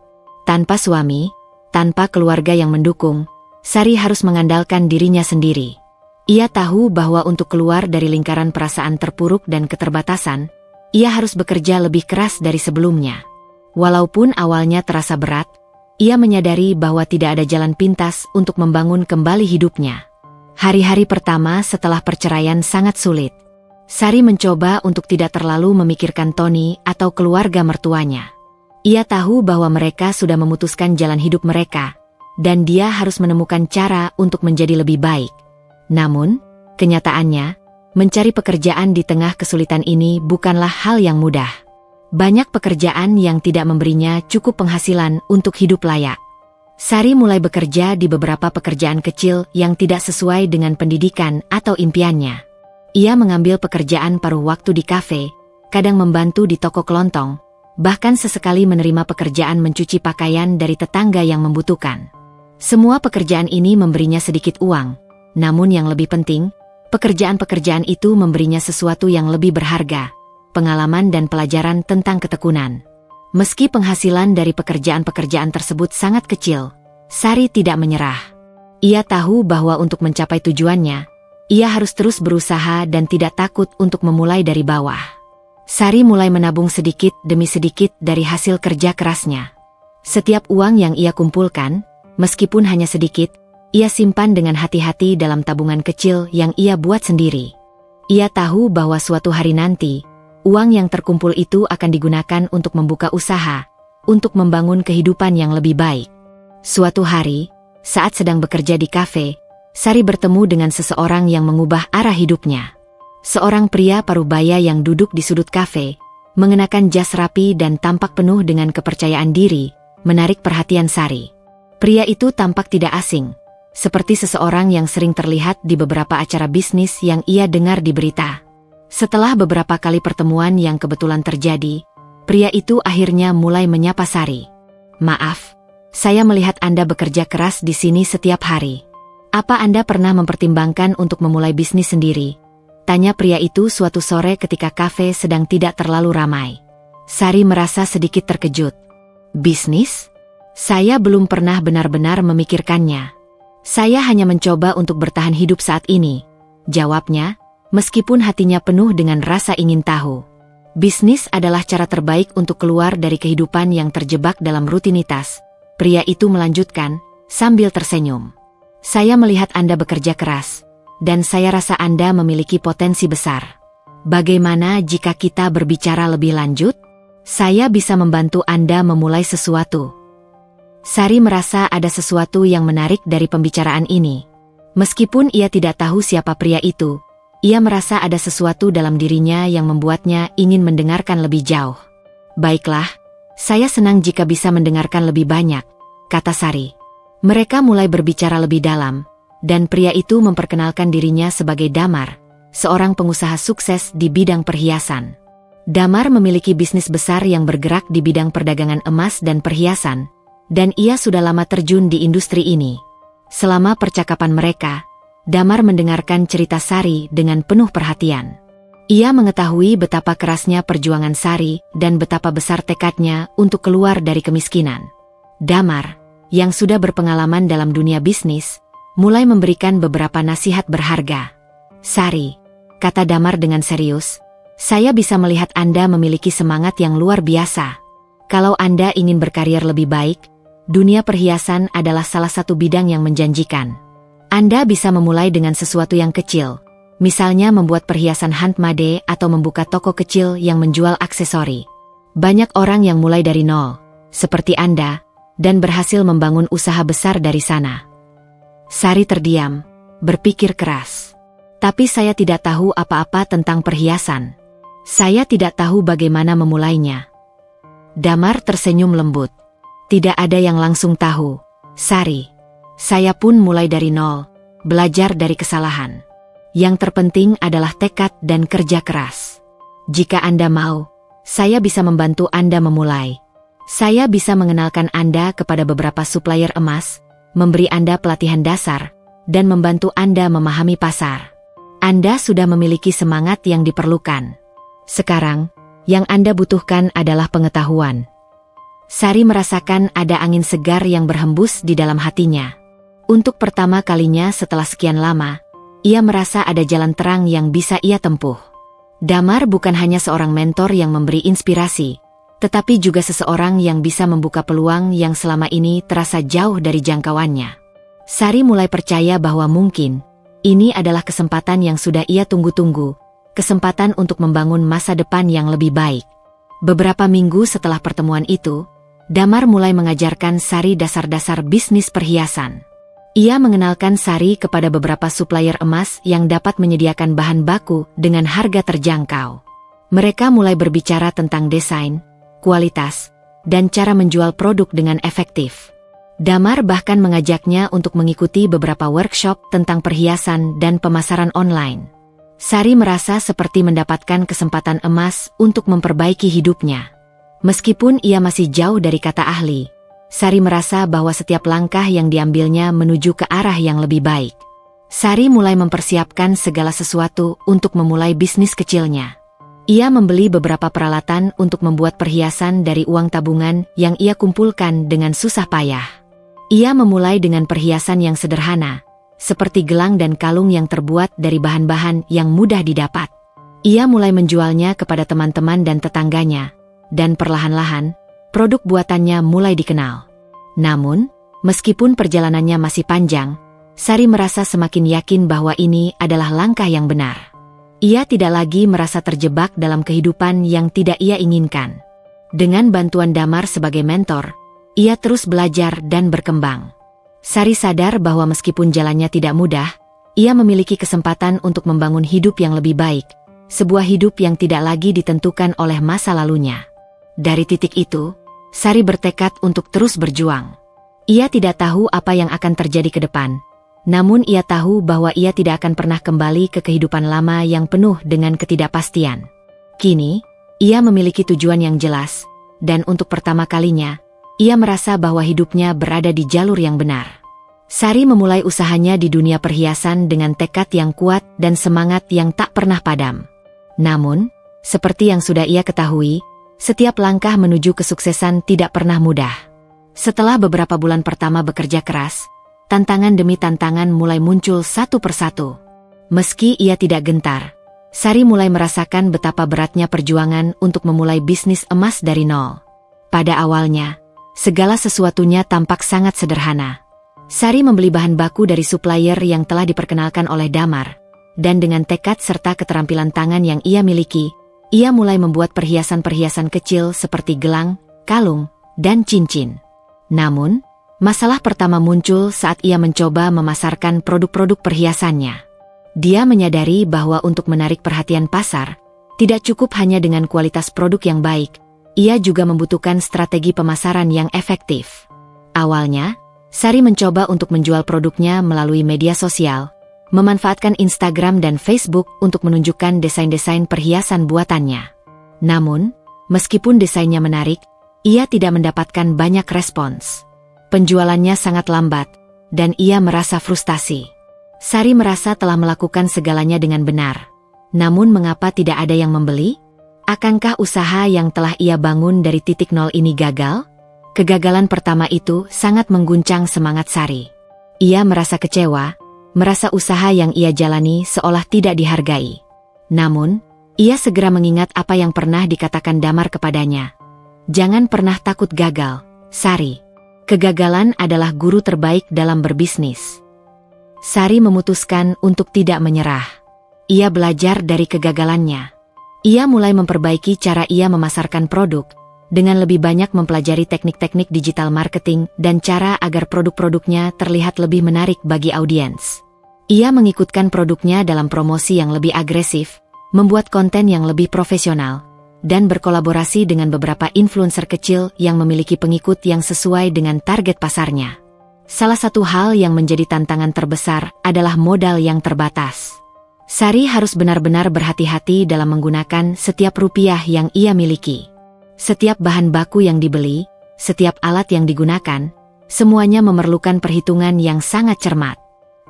Tanpa suami, tanpa keluarga yang mendukung, Sari harus mengandalkan dirinya sendiri. Ia tahu bahwa untuk keluar dari lingkaran perasaan terpuruk dan keterbatasan, ia harus bekerja lebih keras dari sebelumnya. Walaupun awalnya terasa berat, ia menyadari bahwa tidak ada jalan pintas untuk membangun kembali hidupnya. Hari-hari pertama setelah perceraian sangat sulit. Sari mencoba untuk tidak terlalu memikirkan Tony atau keluarga mertuanya. Ia tahu bahwa mereka sudah memutuskan jalan hidup mereka, dan dia harus menemukan cara untuk menjadi lebih baik. Namun, kenyataannya, mencari pekerjaan di tengah kesulitan ini bukanlah hal yang mudah. Banyak pekerjaan yang tidak memberinya cukup penghasilan untuk hidup layak. Sari mulai bekerja di beberapa pekerjaan kecil yang tidak sesuai dengan pendidikan atau impiannya. Ia mengambil pekerjaan paruh waktu di kafe, kadang membantu di toko kelontong, bahkan sesekali menerima pekerjaan mencuci pakaian dari tetangga yang membutuhkan. Semua pekerjaan ini memberinya sedikit uang, namun yang lebih penting, pekerjaan-pekerjaan itu memberinya sesuatu yang lebih berharga, pengalaman dan pelajaran tentang ketekunan. Meski penghasilan dari pekerjaan-pekerjaan tersebut sangat kecil, Sari tidak menyerah. Ia tahu bahwa untuk mencapai tujuannya, Ia harus terus berusaha dan tidak takut untuk memulai dari bawah. Sari mulai menabung sedikit demi sedikit dari hasil kerja kerasnya. Setiap uang yang ia kumpulkan, meskipun hanya sedikit, ia simpan dengan hati-hati dalam tabungan kecil yang ia buat sendiri. Ia tahu bahwa suatu hari nanti, uang yang terkumpul itu akan digunakan untuk membuka usaha, untuk membangun kehidupan yang lebih baik. Suatu hari, saat sedang bekerja di kafe, Sari bertemu dengan seseorang yang mengubah arah hidupnya. Seorang pria parubaya yang duduk di sudut kafe, mengenakan jas rapi dan tampak penuh dengan kepercayaan diri, menarik perhatian Sari. Pria itu tampak tidak asing, seperti seseorang yang sering terlihat di beberapa acara bisnis yang ia dengar di berita. Setelah beberapa kali pertemuan yang kebetulan terjadi, pria itu akhirnya mulai menyapa Sari. "Maaf, saya melihat Anda bekerja keras di sini setiap hari. Apa Anda pernah mempertimbangkan untuk memulai bisnis sendiri?" tanya pria itu suatu sore ketika kafe sedang tidak terlalu ramai. Sari merasa sedikit terkejut. "Bisnis? Saya belum pernah benar-benar memikirkannya. Saya hanya mencoba untuk bertahan hidup saat ini," jawabnya, meskipun hatinya penuh dengan rasa ingin tahu. Bisnis adalah cara terbaik untuk keluar dari kehidupan yang terjebak dalam rutinitas. Pria itu melanjutkan, sambil tersenyum. "Saya melihat Anda bekerja keras, dan saya rasa Anda memiliki potensi besar. Bagaimana jika kita berbicara lebih lanjut? Saya bisa membantu Anda memulai sesuatu." Sari merasa ada sesuatu yang menarik dari pembicaraan ini. Meskipun ia tidak tahu siapa pria itu, ia merasa ada sesuatu dalam dirinya yang membuatnya ingin mendengarkan lebih jauh. "Baiklah, saya senang jika bisa mendengarkan lebih banyak," kata Sari. Mereka mulai berbicara lebih dalam, dan pria itu memperkenalkan dirinya sebagai Damar, seorang pengusaha sukses di bidang perhiasan. Damar memiliki bisnis besar yang bergerak di bidang perdagangan emas dan perhiasan, dan ia sudah lama terjun di industri ini. Selama percakapan mereka, Damar mendengarkan cerita Sari dengan penuh perhatian. Ia mengetahui betapa kerasnya perjuangan Sari dan betapa besar tekadnya untuk keluar dari kemiskinan. Damar, yang sudah berpengalaman dalam dunia bisnis, mulai memberikan beberapa nasihat berharga. "Sari," kata Damar dengan serius, "saya bisa melihat Anda memiliki semangat yang luar biasa. Kalau Anda ingin berkarir lebih baik, dunia perhiasan adalah salah satu bidang yang menjanjikan. Anda bisa memulai dengan sesuatu yang kecil, misalnya membuat perhiasan handmade atau membuka toko kecil yang menjual aksesori. Banyak orang yang mulai dari nol, seperti Anda, dan berhasil membangun usaha besar dari sana." Sari terdiam, berpikir keras. "Tapi saya tidak tahu apa-apa tentang perhiasan. Saya tidak tahu bagaimana memulainya." Damar tersenyum lembut. "Tidak ada yang langsung tahu, Sari. Saya pun mulai dari nol, belajar dari kesalahan. Yang terpenting adalah tekad dan kerja keras. Jika Anda mau, saya bisa membantu Anda memulai. Saya bisa mengenalkan Anda kepada beberapa supplier emas, memberi Anda pelatihan dasar, dan membantu Anda memahami pasar. Anda sudah memiliki semangat yang diperlukan. Sekarang, yang Anda butuhkan adalah pengetahuan." Sari merasakan ada angin segar yang berhembus di dalam hatinya. Untuk pertama kalinya setelah sekian lama, ia merasa ada jalan terang yang bisa ia tempuh. Damar bukan hanya seorang mentor yang memberi inspirasi, tetapi juga seseorang yang bisa membuka peluang yang selama ini terasa jauh dari jangkauannya. Sari mulai percaya bahwa mungkin ini adalah kesempatan yang sudah ia tunggu-tunggu, kesempatan untuk membangun masa depan yang lebih baik. Beberapa minggu setelah pertemuan itu, Damar mulai mengajarkan Sari dasar-dasar bisnis perhiasan. Ia mengenalkan Sari kepada beberapa supplier emas yang dapat menyediakan bahan baku dengan harga terjangkau. Mereka mulai berbicara tentang desain, kualitas, dan cara menjual produk dengan efektif. Damar bahkan mengajaknya untuk mengikuti beberapa workshop tentang perhiasan dan pemasaran online. Sari merasa seperti mendapatkan kesempatan emas untuk memperbaiki hidupnya. Meskipun ia masih jauh dari kata ahli, Sari merasa bahwa setiap langkah yang diambilnya menuju ke arah yang lebih baik. Sari mulai mempersiapkan segala sesuatu untuk memulai bisnis kecilnya. Ia membeli beberapa peralatan untuk membuat perhiasan dari uang tabungan yang ia kumpulkan dengan susah payah. Ia memulai dengan perhiasan yang sederhana, seperti gelang dan kalung yang terbuat dari bahan-bahan yang mudah didapat. Ia mulai menjualnya kepada teman-teman dan tetangganya, dan perlahan-lahan, produk buatannya mulai dikenal. Namun, meskipun perjalanannya masih panjang, Sari merasa semakin yakin bahwa ini adalah langkah yang benar. Ia tidak lagi merasa terjebak dalam kehidupan yang tidak ia inginkan. Dengan bantuan Damar sebagai mentor, ia terus belajar dan berkembang. Sari sadar bahwa meskipun jalannya tidak mudah, ia memiliki kesempatan untuk membangun hidup yang lebih baik, sebuah hidup yang tidak lagi ditentukan oleh masa lalunya. Dari titik itu, Sari bertekad untuk terus berjuang. Ia tidak tahu apa yang akan terjadi ke depan, namun ia tahu bahwa ia tidak akan pernah kembali ke kehidupan lama yang penuh dengan ketidakpastian. Kini, ia memiliki tujuan yang jelas, dan untuk pertama kalinya, ia merasa bahwa hidupnya berada di jalur yang benar. Sari memulai usahanya di dunia perhiasan dengan tekad yang kuat dan semangat yang tak pernah padam. Namun, seperti yang sudah ia ketahui, setiap langkah menuju kesuksesan tidak pernah mudah. Setelah beberapa bulan pertama bekerja keras, tantangan demi tantangan mulai muncul satu persatu. Meski ia tidak gentar, Sari mulai merasakan betapa beratnya perjuangan untuk memulai bisnis emas dari nol. Pada awalnya, segala sesuatunya tampak sangat sederhana. Sari membeli bahan baku dari supplier yang telah diperkenalkan oleh Damar, dan dengan tekad serta keterampilan tangan yang ia miliki, ia mulai membuat perhiasan-perhiasan kecil seperti gelang, kalung, dan cincin. Namun, masalah pertama muncul saat ia mencoba memasarkan produk-produk perhiasannya. Dia menyadari bahwa untuk menarik perhatian pasar, tidak cukup hanya dengan kualitas produk yang baik, ia juga membutuhkan strategi pemasaran yang efektif. Awalnya, Sari mencoba untuk menjual produknya melalui media sosial, memanfaatkan Instagram dan Facebook untuk menunjukkan desain-desain perhiasan buatannya. Namun, meskipun desainnya menarik, ia tidak mendapatkan banyak respons. Penjualannya sangat lambat, dan ia merasa frustasi. Sari merasa telah melakukan segalanya dengan benar. Namun mengapa tidak ada yang membeli? Akankah usaha yang telah ia bangun dari titik nol ini gagal? Kegagalan pertama itu sangat mengguncang semangat Sari. Ia merasa kecewa, merasa usaha yang ia jalani seolah tidak dihargai. Namun, ia segera mengingat apa yang pernah dikatakan Damar kepadanya. Jangan pernah takut gagal, Sari. Kegagalan adalah guru terbaik dalam berbisnis. Sari memutuskan untuk tidak menyerah. Ia belajar dari kegagalannya. Ia mulai memperbaiki cara ia memasarkan produk, dengan lebih banyak mempelajari teknik-teknik digital marketing dan cara agar produk-produknya terlihat lebih menarik bagi audiens. Ia mengikutkan produknya dalam promosi yang lebih agresif, membuat konten yang lebih profesional, dan berkolaborasi dengan beberapa influencer kecil yang memiliki pengikut yang sesuai dengan target pasarnya. Salah satu hal yang menjadi tantangan terbesar adalah modal yang terbatas. Sari harus benar-benar berhati-hati dalam menggunakan setiap rupiah yang ia miliki. Setiap bahan baku yang dibeli, setiap alat yang digunakan, semuanya memerlukan perhitungan yang sangat cermat.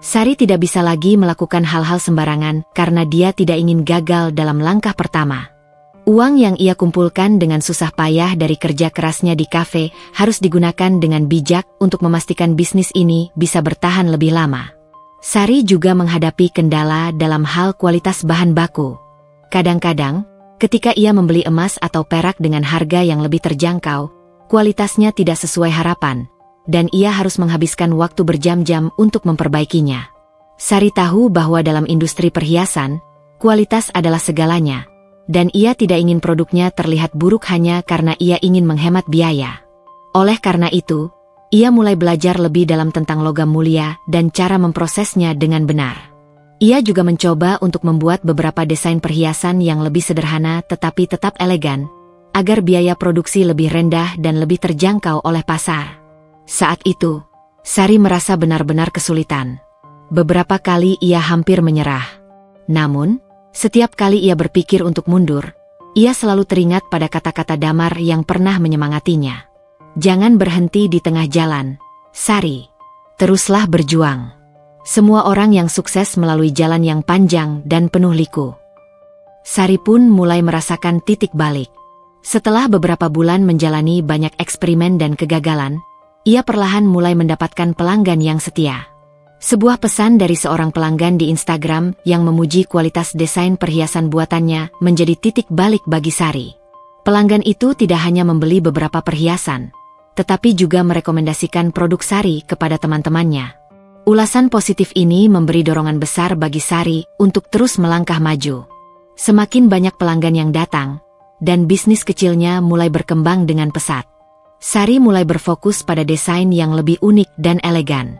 Sari tidak bisa lagi melakukan hal-hal sembarangan karena dia tidak ingin gagal dalam langkah pertama. Uang yang ia kumpulkan dengan susah payah dari kerja kerasnya di kafe harus digunakan dengan bijak untuk memastikan bisnis ini bisa bertahan lebih lama. Sari juga menghadapi kendala dalam hal kualitas bahan baku. Kadang-kadang, ketika ia membeli emas atau perak dengan harga yang lebih terjangkau, kualitasnya tidak sesuai harapan, dan ia harus menghabiskan waktu berjam-jam untuk memperbaikinya. Sari tahu bahwa dalam industri perhiasan, kualitas adalah segalanya, dan ia tidak ingin produknya terlihat buruk hanya karena ia ingin menghemat biaya. Oleh karena itu, ia mulai belajar lebih dalam tentang logam mulia dan cara memprosesnya dengan benar. Ia juga mencoba untuk membuat beberapa desain perhiasan yang lebih sederhana tetapi tetap elegan, agar biaya produksi lebih rendah dan lebih terjangkau oleh pasar. Saat itu, Sari merasa benar-benar kesulitan. Beberapa kali ia hampir menyerah. Namun, setiap kali ia berpikir untuk mundur, ia selalu teringat pada kata-kata Damar yang pernah menyemangatinya. Jangan berhenti di tengah jalan, Sari. Teruslah berjuang. Semua orang yang sukses melalui jalan yang panjang dan penuh liku. Sari pun mulai merasakan titik balik. Setelah beberapa bulan menjalani banyak eksperimen dan kegagalan, ia perlahan mulai mendapatkan pelanggan yang setia. Sebuah pesan dari seorang pelanggan di Instagram yang memuji kualitas desain perhiasan buatannya menjadi titik balik bagi Sari. Pelanggan itu tidak hanya membeli beberapa perhiasan, tetapi juga merekomendasikan produk Sari kepada teman-temannya. Ulasan positif ini memberi dorongan besar bagi Sari untuk terus melangkah maju. Semakin banyak pelanggan yang datang, dan bisnis kecilnya mulai berkembang dengan pesat. Sari mulai berfokus pada desain yang lebih unik dan elegan.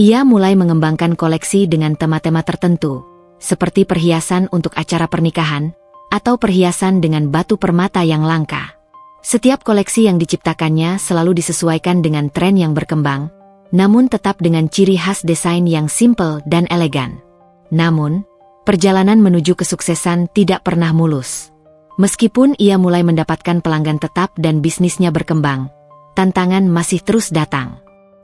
Ia mulai mengembangkan koleksi dengan tema-tema tertentu, seperti perhiasan untuk acara pernikahan, atau perhiasan dengan batu permata yang langka. Setiap koleksi yang diciptakannya selalu disesuaikan dengan tren yang berkembang, namun tetap dengan ciri khas desain yang simpel dan elegan. Namun, perjalanan menuju kesuksesan tidak pernah mulus. Meskipun ia mulai mendapatkan pelanggan tetap dan bisnisnya berkembang, tantangan masih terus datang.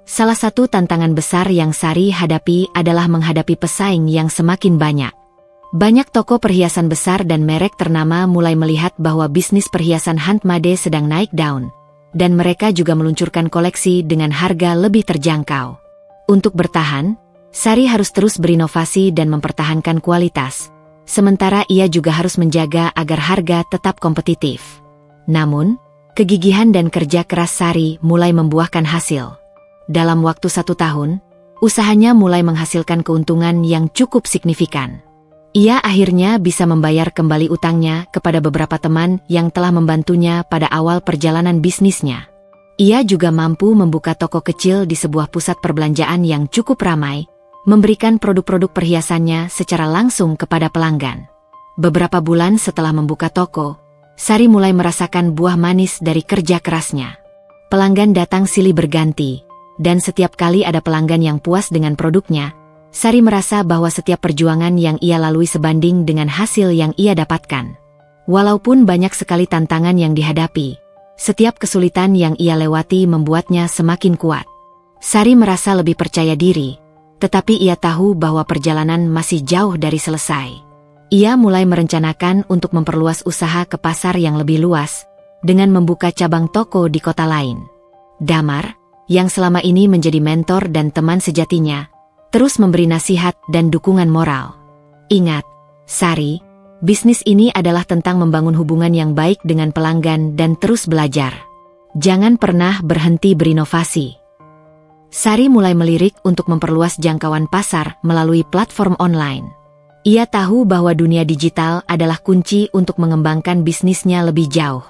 Salah satu tantangan besar yang Sari hadapi adalah menghadapi pesaing yang semakin banyak. Banyak toko perhiasan besar dan merek ternama mulai melihat bahwa bisnis perhiasan handmade sedang naik daun, dan mereka juga meluncurkan koleksi dengan harga lebih terjangkau. Untuk bertahan, Sari harus terus berinovasi dan mempertahankan kualitas, sementara ia juga harus menjaga agar harga tetap kompetitif. Namun, kegigihan dan kerja keras Sari mulai membuahkan hasil. Dalam waktu 1 tahun, usahanya mulai menghasilkan keuntungan yang cukup signifikan. Ia akhirnya bisa membayar kembali utangnya kepada beberapa teman yang telah membantunya pada awal perjalanan bisnisnya. Ia juga mampu membuka toko kecil di sebuah pusat perbelanjaan yang cukup ramai, memberikan produk-produk perhiasannya secara langsung kepada pelanggan. Beberapa bulan setelah membuka toko, Sari mulai merasakan buah manis dari kerja kerasnya. Pelanggan datang silih berganti, dan setiap kali ada pelanggan yang puas dengan produknya, Sari merasa bahwa setiap perjuangan yang ia lalui sebanding dengan hasil yang ia dapatkan. Walaupun banyak sekali tantangan yang dihadapi, setiap kesulitan yang ia lewati membuatnya semakin kuat. Sari merasa lebih percaya diri, tetapi ia tahu bahwa perjalanan masih jauh dari selesai. Ia mulai merencanakan untuk memperluas usaha ke pasar yang lebih luas, dengan membuka cabang toko di kota lain. Damar, yang selama ini menjadi mentor dan teman sejatinya, terus memberi nasihat dan dukungan moral. Ingat, Sari, bisnis ini adalah tentang membangun hubungan yang baik dengan pelanggan dan terus belajar. Jangan pernah berhenti berinovasi. Sari mulai melirik untuk memperluas jangkauan pasar melalui platform online. Ia tahu bahwa dunia digital adalah kunci untuk mengembangkan bisnisnya lebih jauh.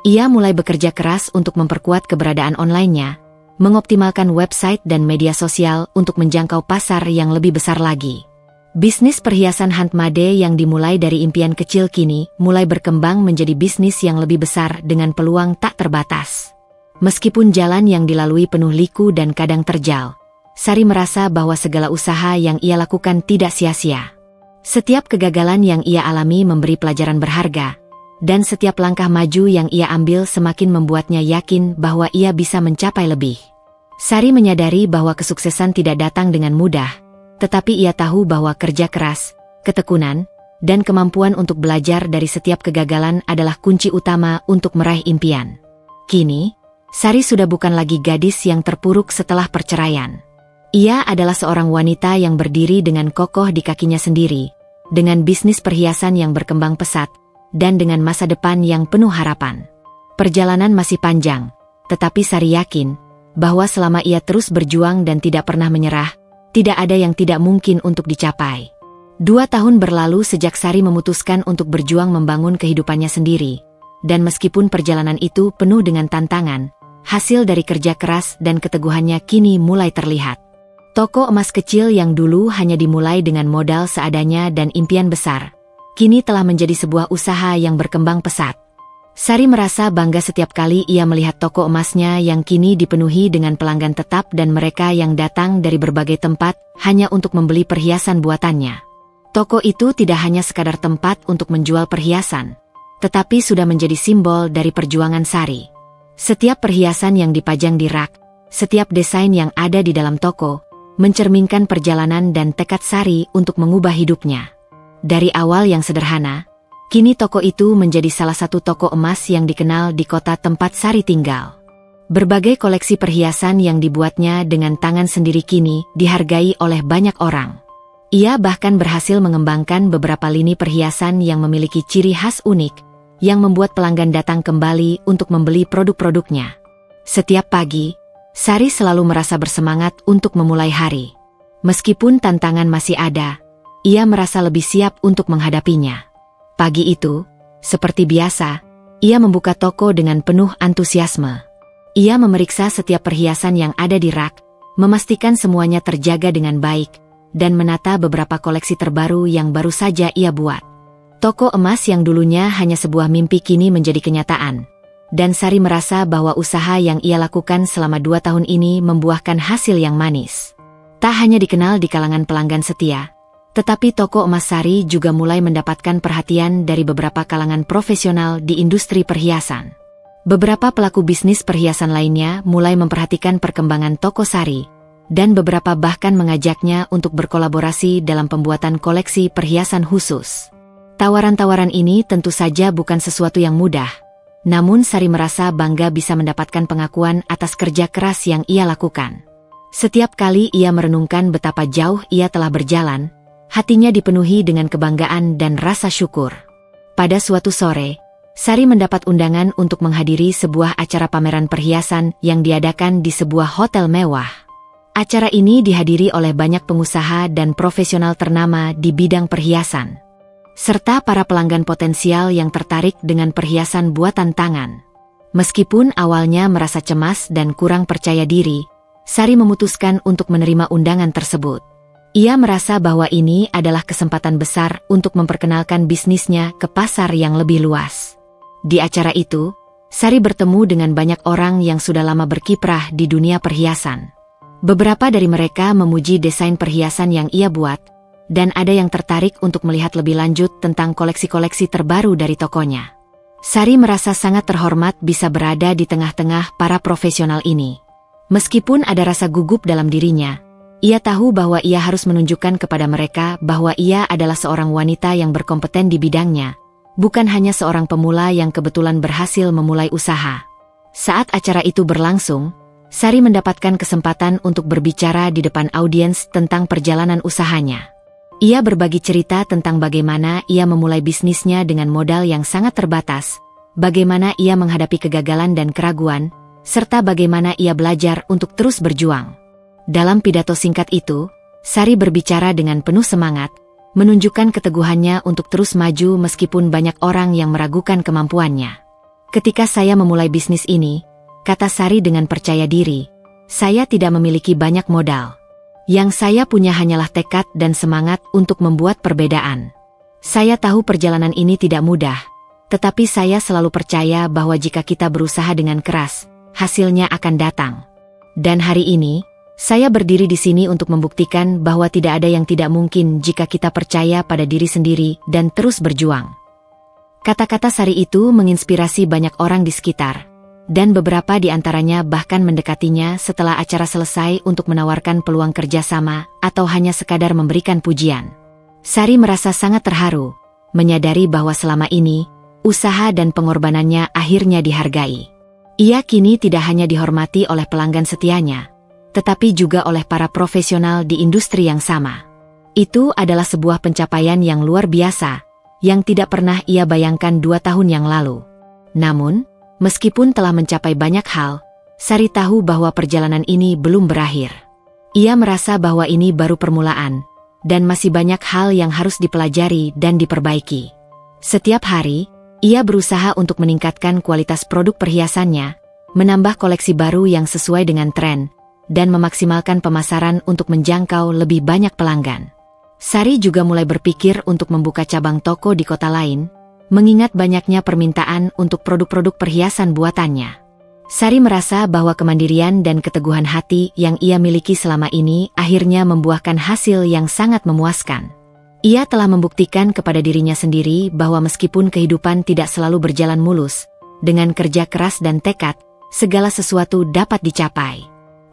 Ia mulai bekerja keras untuk memperkuat keberadaan online-nya, mengoptimalkan website dan media sosial untuk menjangkau pasar yang lebih besar lagi. Bisnis perhiasan handmade yang dimulai dari impian kecil kini mulai berkembang menjadi bisnis yang lebih besar dengan peluang tak terbatas. Meskipun jalan yang dilalui penuh liku dan kadang terjal, Sari merasa bahwa segala usaha yang ia lakukan tidak sia-sia. Setiap kegagalan yang ia alami memberi pelajaran berharga, dan setiap langkah maju yang ia ambil semakin membuatnya yakin bahwa ia bisa mencapai lebih. Sari menyadari bahwa kesuksesan tidak datang dengan mudah, tetapi ia tahu bahwa kerja keras, ketekunan, dan kemampuan untuk belajar dari setiap kegagalan adalah kunci utama untuk meraih impian. Kini, Sari sudah bukan lagi gadis yang terpuruk setelah perceraian. Ia adalah seorang wanita yang berdiri dengan kokoh di kakinya sendiri, dengan bisnis perhiasan yang berkembang pesat, dan dengan masa depan yang penuh harapan. Perjalanan masih panjang, tetapi Sari yakin bahwa selama ia terus berjuang dan tidak pernah menyerah, tidak ada yang tidak mungkin untuk dicapai. 2 tahun berlalu sejak Sari memutuskan untuk berjuang membangun kehidupannya sendiri, dan meskipun perjalanan itu penuh dengan tantangan, hasil dari kerja keras dan keteguhannya kini mulai terlihat. Toko emas kecil yang dulu hanya dimulai dengan modal seadanya dan impian besar, kini telah menjadi sebuah usaha yang berkembang pesat. Sari merasa bangga setiap kali ia melihat toko emasnya yang kini dipenuhi dengan pelanggan tetap dan mereka yang datang dari berbagai tempat hanya untuk membeli perhiasan buatannya. Toko itu tidak hanya sekadar tempat untuk menjual perhiasan, tetapi sudah menjadi simbol dari perjuangan Sari. Setiap perhiasan yang dipajang di rak, setiap desain yang ada di dalam toko, mencerminkan perjalanan dan tekad Sari untuk mengubah hidupnya. Dari awal yang sederhana, kini toko itu menjadi salah satu toko emas yang dikenal di kota tempat Sari tinggal. Berbagai koleksi perhiasan yang dibuatnya dengan tangan sendiri kini dihargai oleh banyak orang. Ia bahkan berhasil mengembangkan beberapa lini perhiasan yang memiliki ciri khas unik, yang membuat pelanggan datang kembali untuk membeli produk-produknya. Setiap pagi, Sari selalu merasa bersemangat untuk memulai hari. Meskipun tantangan masih ada, ia merasa lebih siap untuk menghadapinya. Pagi itu, seperti biasa, ia membuka toko dengan penuh antusiasme. Ia memeriksa setiap perhiasan yang ada di rak, memastikan semuanya terjaga dengan baik, dan menata beberapa koleksi terbaru yang baru saja ia buat. Toko emas yang dulunya hanya sebuah mimpi kini menjadi kenyataan. Dan Sari merasa bahwa usaha yang ia lakukan selama 2 tahun ini membuahkan hasil yang manis. Tak hanya dikenal di kalangan pelanggan setia, tetapi toko emas Sari juga mulai mendapatkan perhatian dari beberapa kalangan profesional di industri perhiasan. Beberapa pelaku bisnis perhiasan lainnya mulai memperhatikan perkembangan toko Sari, dan beberapa bahkan mengajaknya untuk berkolaborasi dalam pembuatan koleksi perhiasan khusus. Tawaran-tawaran ini tentu saja bukan sesuatu yang mudah, namun Sari merasa bangga bisa mendapatkan pengakuan atas kerja keras yang ia lakukan. Setiap kali ia merenungkan betapa jauh ia telah berjalan, hatinya dipenuhi dengan kebanggaan dan rasa syukur. Pada suatu sore, Sari mendapat undangan untuk menghadiri sebuah acara pameran perhiasan yang diadakan di sebuah hotel mewah. Acara ini dihadiri oleh banyak pengusaha dan profesional ternama di bidang perhiasan, serta para pelanggan potensial yang tertarik dengan perhiasan buatan tangan. Meskipun awalnya merasa cemas dan kurang percaya diri, Sari memutuskan untuk menerima undangan tersebut. Ia merasa bahwa ini adalah kesempatan besar untuk memperkenalkan bisnisnya ke pasar yang lebih luas. Di acara itu, Sari bertemu dengan banyak orang yang sudah lama berkiprah di dunia perhiasan. Beberapa dari mereka memuji desain perhiasan yang ia buat, dan ada yang tertarik untuk melihat lebih lanjut tentang koleksi-koleksi terbaru dari tokonya. Sari merasa sangat terhormat bisa berada di tengah-tengah para profesional ini. Meskipun ada rasa gugup dalam dirinya, ia tahu bahwa ia harus menunjukkan kepada mereka bahwa ia adalah seorang wanita yang berkompeten di bidangnya, bukan hanya seorang pemula yang kebetulan berhasil memulai usaha. Saat acara itu berlangsung, Sari mendapatkan kesempatan untuk berbicara di depan audiens tentang perjalanan usahanya. Ia berbagi cerita tentang bagaimana ia memulai bisnisnya dengan modal yang sangat terbatas, bagaimana ia menghadapi kegagalan dan keraguan, serta bagaimana ia belajar untuk terus berjuang. Dalam pidato singkat itu, Sari berbicara dengan penuh semangat, menunjukkan keteguhannya untuk terus maju meskipun banyak orang yang meragukan kemampuannya. Ketika saya memulai bisnis ini, kata Sari dengan percaya diri, saya tidak memiliki banyak modal. Yang saya punya hanyalah tekad dan semangat untuk membuat perbedaan. Saya tahu perjalanan ini tidak mudah, tetapi saya selalu percaya bahwa jika kita berusaha dengan keras, hasilnya akan datang. Dan hari ini, saya berdiri di sini untuk membuktikan bahwa tidak ada yang tidak mungkin jika kita percaya pada diri sendiri dan terus berjuang. Kata-kata Sari itu menginspirasi banyak orang di sekitar, dan beberapa di antaranya bahkan mendekatinya setelah acara selesai untuk menawarkan peluang kerjasama atau hanya sekadar memberikan pujian. Sari merasa sangat terharu, menyadari bahwa selama ini, usaha dan pengorbanannya akhirnya dihargai. Ia kini tidak hanya dihormati oleh pelanggan setianya, tetapi juga oleh para profesional di industri yang sama. Itu adalah sebuah pencapaian yang luar biasa, yang tidak pernah ia bayangkan 2 tahun yang lalu. Namun, meskipun telah mencapai banyak hal, Sari tahu bahwa perjalanan ini belum berakhir. Ia merasa bahwa ini baru permulaan, dan masih banyak hal yang harus dipelajari dan diperbaiki. Setiap hari, ia berusaha untuk meningkatkan kualitas produk perhiasannya, menambah koleksi baru yang sesuai dengan tren, dan memaksimalkan pemasaran untuk menjangkau lebih banyak pelanggan. Sari juga mulai berpikir untuk membuka cabang toko di kota lain, mengingat banyaknya permintaan untuk produk-produk perhiasan buatannya. Sari merasa bahwa kemandirian dan keteguhan hati yang ia miliki selama ini akhirnya membuahkan hasil yang sangat memuaskan. Ia telah membuktikan kepada dirinya sendiri bahwa meskipun kehidupan tidak selalu berjalan mulus, dengan kerja keras dan tekad, segala sesuatu dapat dicapai.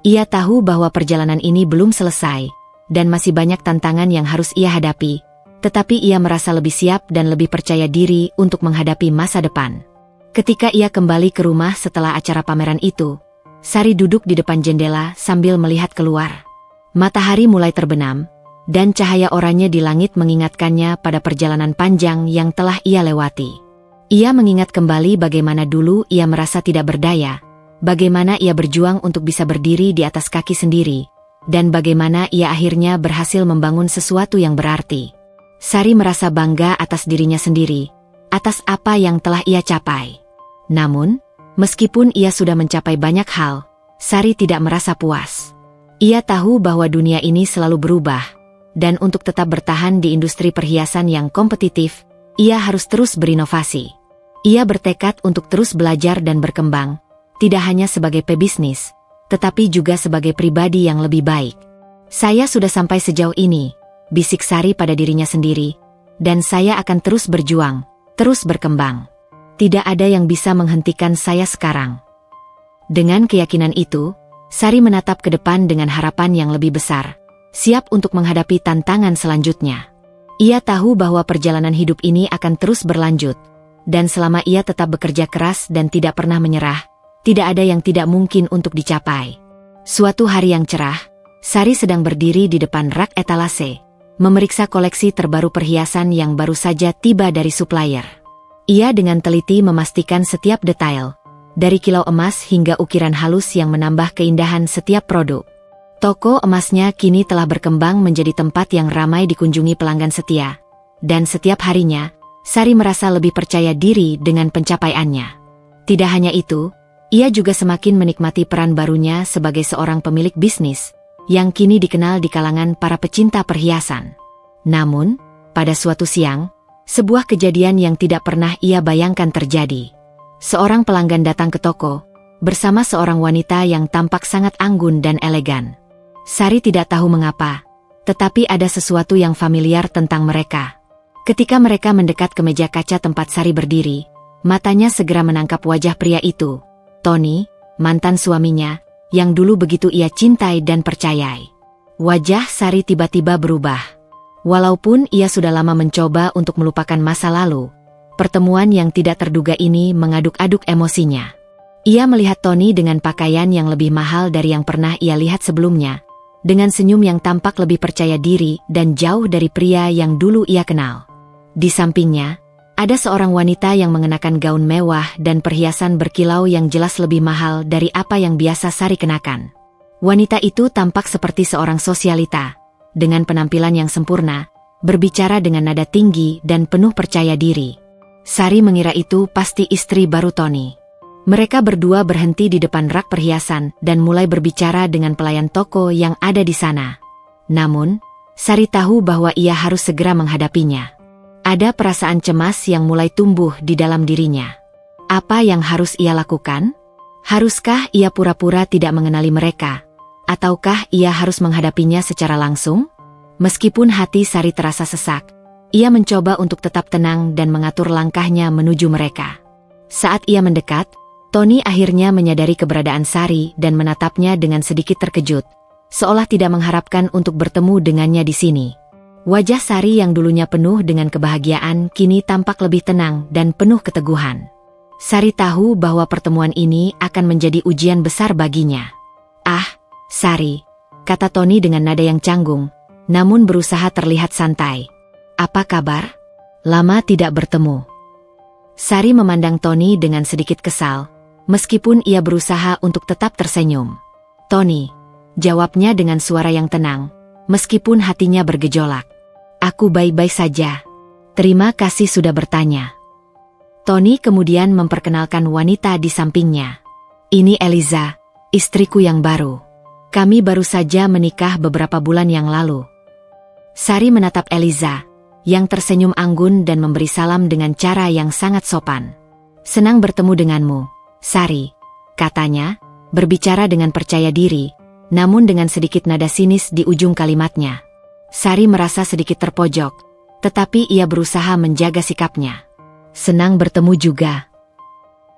Ia tahu bahwa perjalanan ini belum selesai, dan masih banyak tantangan yang harus ia hadapi, tetapi ia merasa lebih siap dan lebih percaya diri untuk menghadapi masa depan. Ketika ia kembali ke rumah setelah acara pameran itu, Sari duduk di depan jendela sambil melihat keluar. Matahari mulai terbenam, dan cahaya oranye di langit mengingatkannya pada perjalanan panjang yang telah ia lewati. Ia mengingat kembali bagaimana dulu ia merasa tidak berdaya, bagaimana ia berjuang untuk bisa berdiri di atas kaki sendiri, dan bagaimana ia akhirnya berhasil membangun sesuatu yang berarti. Sari merasa bangga atas dirinya sendiri, atas apa yang telah ia capai. Namun, meskipun ia sudah mencapai banyak hal, Sari tidak merasa puas. Ia tahu bahwa dunia ini selalu berubah, dan untuk tetap bertahan di industri perhiasan yang kompetitif, ia harus terus berinovasi. Ia bertekad untuk terus belajar dan berkembang, tidak hanya sebagai pebisnis, tetapi juga sebagai pribadi yang lebih baik. Saya sudah sampai sejauh ini, bisik Sari pada dirinya sendiri, dan saya akan terus berjuang, terus berkembang. Tidak ada yang bisa menghentikan saya sekarang. Dengan keyakinan itu, Sari menatap ke depan dengan harapan yang lebih besar, siap untuk menghadapi tantangan selanjutnya. Ia tahu bahwa perjalanan hidup ini akan terus berlanjut, dan selama ia tetap bekerja keras dan tidak pernah menyerah, tidak ada yang tidak mungkin untuk dicapai. Suatu hari yang cerah, Sari sedang berdiri di depan rak etalase, memeriksa koleksi terbaru perhiasan yang baru saja tiba dari supplier. Ia dengan teliti memastikan setiap detail, dari kilau emas hingga ukiran halus yang menambah keindahan setiap produk. Toko emasnya kini telah berkembang menjadi tempat yang ramai dikunjungi pelanggan setia, dan setiap harinya, Sari merasa lebih percaya diri dengan pencapaiannya. Tidak hanya itu, ia juga semakin menikmati peran barunya sebagai seorang pemilik bisnis, yang kini dikenal di kalangan para pecinta perhiasan. Namun, pada suatu siang, sebuah kejadian yang tidak pernah ia bayangkan terjadi. Seorang pelanggan datang ke toko, bersama seorang wanita yang tampak sangat anggun dan elegan. Sari tidak tahu mengapa, tetapi ada sesuatu yang familiar tentang mereka. Ketika mereka mendekat ke meja kaca tempat Sari berdiri, matanya segera menangkap wajah pria itu, Tony, mantan suaminya, yang dulu begitu ia cintai dan percayai. Wajah Sari tiba-tiba berubah. Walaupun ia sudah lama mencoba untuk melupakan masa lalu, pertemuan yang tidak terduga ini mengaduk-aduk emosinya. Ia melihat Tony dengan pakaian yang lebih mahal dari yang pernah ia lihat sebelumnya, dengan senyum yang tampak lebih percaya diri dan jauh dari pria yang dulu ia kenal. Di sampingnya, ada seorang wanita yang mengenakan gaun mewah dan perhiasan berkilau yang jelas lebih mahal dari apa yang biasa Sari kenakan. Wanita itu tampak seperti seorang sosialita, dengan penampilan yang sempurna, berbicara dengan nada tinggi dan penuh percaya diri. Sari mengira itu pasti istri baru Tony. Mereka berdua berhenti di depan rak perhiasan dan mulai berbicara dengan pelayan toko yang ada di sana. Namun, Sari tahu bahwa ia harus segera menghadapinya. Ada perasaan cemas yang mulai tumbuh di dalam dirinya. Apa yang harus ia lakukan? Haruskah ia pura-pura tidak mengenali mereka? Ataukah ia harus menghadapinya secara langsung? Meskipun hati Sari terasa sesak, ia mencoba untuk tetap tenang dan mengatur langkahnya menuju mereka. Saat ia mendekat, Tony akhirnya menyadari keberadaan Sari dan menatapnya dengan sedikit terkejut, seolah tidak mengharapkan untuk bertemu dengannya di sini. Wajah Sari yang dulunya penuh dengan kebahagiaan kini tampak lebih tenang dan penuh keteguhan. Sari tahu bahwa pertemuan ini akan menjadi ujian besar baginya. "Ah, Sari," kata Tony dengan nada yang canggung, namun berusaha terlihat santai. "Apa kabar? Lama tidak bertemu." Sari memandang Tony dengan sedikit kesal, meskipun ia berusaha untuk tetap tersenyum. "Tony," jawabnya dengan suara yang tenang, meskipun hatinya bergejolak. "Aku baik-baik saja. Terima kasih sudah bertanya." Tony kemudian memperkenalkan wanita di sampingnya. "Ini Eliza, istriku yang baru. Kami baru saja menikah beberapa bulan yang lalu." Sari menatap Eliza, yang tersenyum anggun dan memberi salam dengan cara yang sangat sopan. "Senang bertemu denganmu, Sari," katanya, berbicara dengan percaya diri, namun dengan sedikit nada sinis di ujung kalimatnya. Sari merasa sedikit terpojok, tetapi ia berusaha menjaga sikapnya. "Senang bertemu juga,"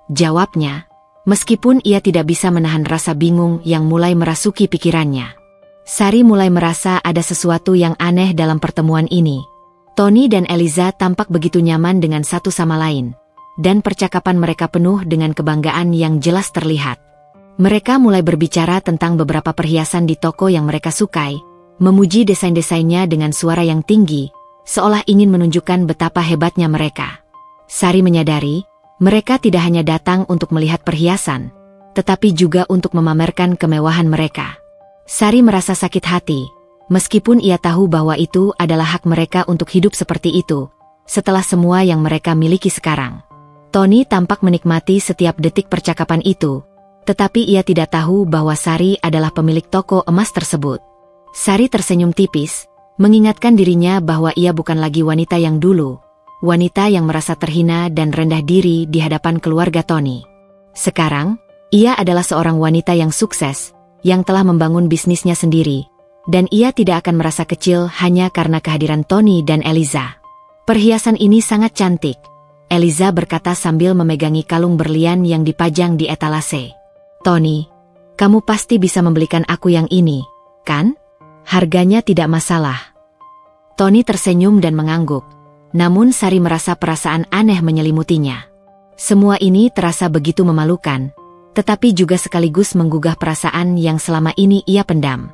jawabnya, meskipun ia tidak bisa menahan rasa bingung yang mulai merasuki pikirannya. Sari mulai merasa ada sesuatu yang aneh dalam pertemuan ini. Tony dan Eliza tampak begitu nyaman dengan satu sama lain, dan percakapan mereka penuh dengan kebanggaan yang jelas terlihat. Mereka mulai berbicara tentang beberapa perhiasan di toko yang mereka sukai, memuji desain-desainnya dengan suara yang tinggi, seolah ingin menunjukkan betapa hebatnya mereka. Sari menyadari, mereka tidak hanya datang untuk melihat perhiasan, tetapi juga untuk memamerkan kemewahan mereka. Sari merasa sakit hati, meskipun ia tahu bahwa itu adalah hak mereka untuk hidup seperti itu, setelah semua yang mereka miliki sekarang. Tony tampak menikmati setiap detik percakapan itu, tetapi ia tidak tahu bahwa Sari adalah pemilik toko emas tersebut. Sari tersenyum tipis, mengingatkan dirinya bahwa ia bukan lagi wanita yang dulu, wanita yang merasa terhina dan rendah diri di hadapan keluarga Tony. Sekarang, ia adalah seorang wanita yang sukses, yang telah membangun bisnisnya sendiri, dan ia tidak akan merasa kecil hanya karena kehadiran Tony dan Eliza. Perhiasan ini sangat cantik, Eliza berkata sambil memegangi kalung berlian yang dipajang di etalase. Tony, kamu pasti bisa membelikan aku yang ini, kan? Harganya tidak masalah. Tony tersenyum dan mengangguk, namun Sari merasa perasaan aneh menyelimutinya. Semua ini terasa begitu memalukan, tetapi juga sekaligus menggugah perasaan yang selama ini ia pendam.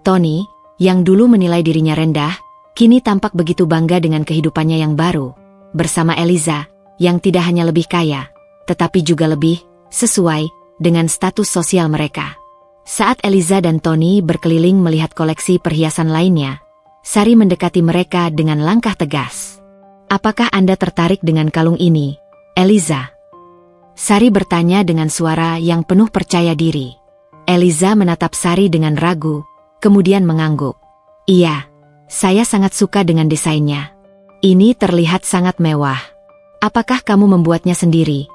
Tony, yang dulu menilai dirinya rendah, kini tampak begitu bangga dengan kehidupannya yang baru, bersama Eliza, yang tidak hanya lebih kaya, tetapi juga lebih sesuai dengan status sosial mereka. Saat Eliza dan Tony berkeliling melihat koleksi perhiasan lainnya, Sari mendekati mereka dengan langkah tegas. "Apakah Anda tertarik dengan kalung ini, Eliza?" Sari bertanya dengan suara yang penuh percaya diri. Eliza menatap Sari dengan ragu, kemudian mengangguk. "Iya, saya sangat suka dengan desainnya. Ini terlihat sangat mewah. Apakah kamu membuatnya sendiri?"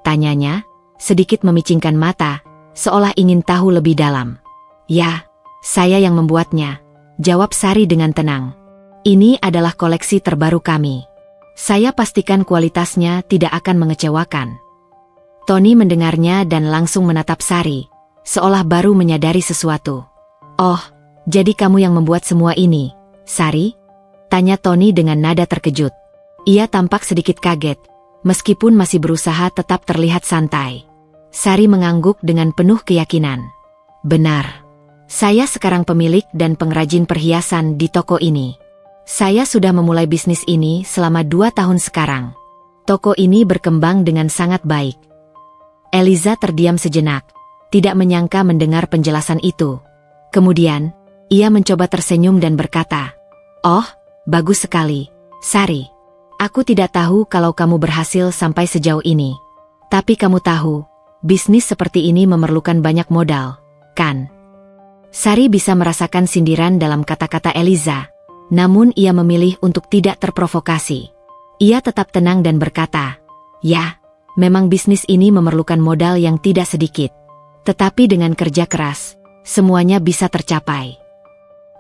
tanyanya, sedikit memicingkan mata, seolah ingin tahu lebih dalam. "Ya, saya yang membuatnya," jawab Sari dengan tenang. "Ini adalah koleksi terbaru kami. Saya pastikan kualitasnya tidak akan mengecewakan." Tony mendengarnya dan langsung menatap Sari, seolah baru menyadari sesuatu. "Oh, jadi kamu yang membuat semua ini, Sari?" tanya Tony dengan nada terkejut. Ia tampak sedikit kaget, meskipun masih berusaha tetap terlihat santai. Sari mengangguk dengan penuh keyakinan. "Benar. Saya sekarang pemilik dan pengrajin perhiasan di toko ini. Saya sudah memulai bisnis ini selama 2 tahun sekarang. Toko ini berkembang dengan sangat baik." Eliza terdiam sejenak, tidak menyangka mendengar penjelasan itu. Kemudian, ia mencoba tersenyum dan berkata, "Oh, bagus sekali, Sari. Aku tidak tahu kalau kamu berhasil sampai sejauh ini. Tapi kamu tahu, bisnis seperti ini memerlukan banyak modal, kan?" Sari bisa merasakan sindiran dalam kata-kata Eliza, namun ia memilih untuk tidak terprovokasi. Ia tetap tenang dan berkata, "Ya, memang bisnis ini memerlukan modal yang tidak sedikit. Tetapi dengan kerja keras, semuanya bisa tercapai."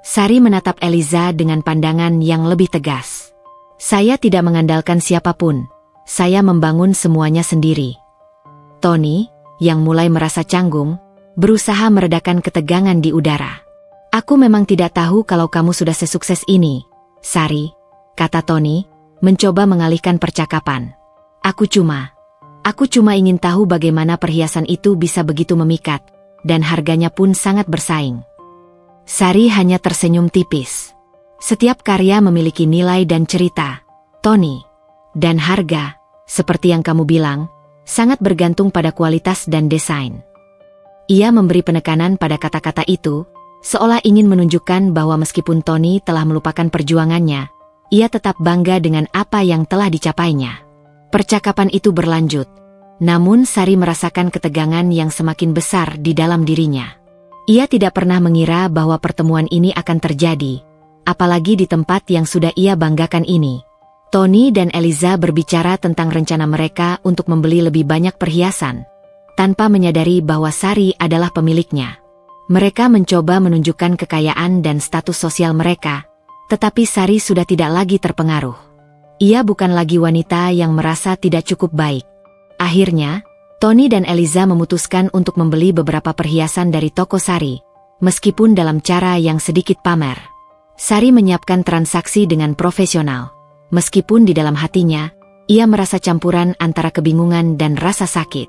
Sari menatap Eliza dengan pandangan yang lebih tegas. "Saya tidak mengandalkan siapapun, saya membangun semuanya sendiri." Tony, yang mulai merasa canggung, berusaha meredakan ketegangan di udara. "Aku memang tidak tahu kalau kamu sudah sesukses ini, Sari," kata Tony, mencoba mengalihkan percakapan. Aku cuma ingin tahu bagaimana perhiasan itu bisa begitu memikat, dan harganya pun sangat bersaing." Sari hanya tersenyum tipis. Setiap karya memiliki nilai dan cerita, Tony. Dan harga, seperti yang kamu bilang, sangat bergantung pada kualitas dan desain. Ia memberi penekanan pada kata-kata itu, seolah ingin menunjukkan bahwa meskipun Tony telah melupakan perjuangannya, ia tetap bangga dengan apa yang telah dicapainya. Percakapan itu berlanjut, namun Sari merasakan ketegangan yang semakin besar di dalam dirinya. Ia tidak pernah mengira bahwa pertemuan ini akan terjadi, apalagi di tempat yang sudah ia banggakan ini. Tony dan Eliza berbicara tentang rencana mereka untuk membeli lebih banyak perhiasan, tanpa menyadari bahwa Sari adalah pemiliknya. Mereka mencoba menunjukkan kekayaan dan status sosial mereka, tetapi Sari sudah tidak lagi terpengaruh. Ia bukan lagi wanita yang merasa tidak cukup baik. Akhirnya, Tony dan Eliza memutuskan untuk membeli beberapa perhiasan dari toko Sari, meskipun dalam cara yang sedikit pamer. Sari menyiapkan transaksi dengan profesional, meskipun di dalam hatinya, ia merasa campuran antara kebingungan dan rasa sakit.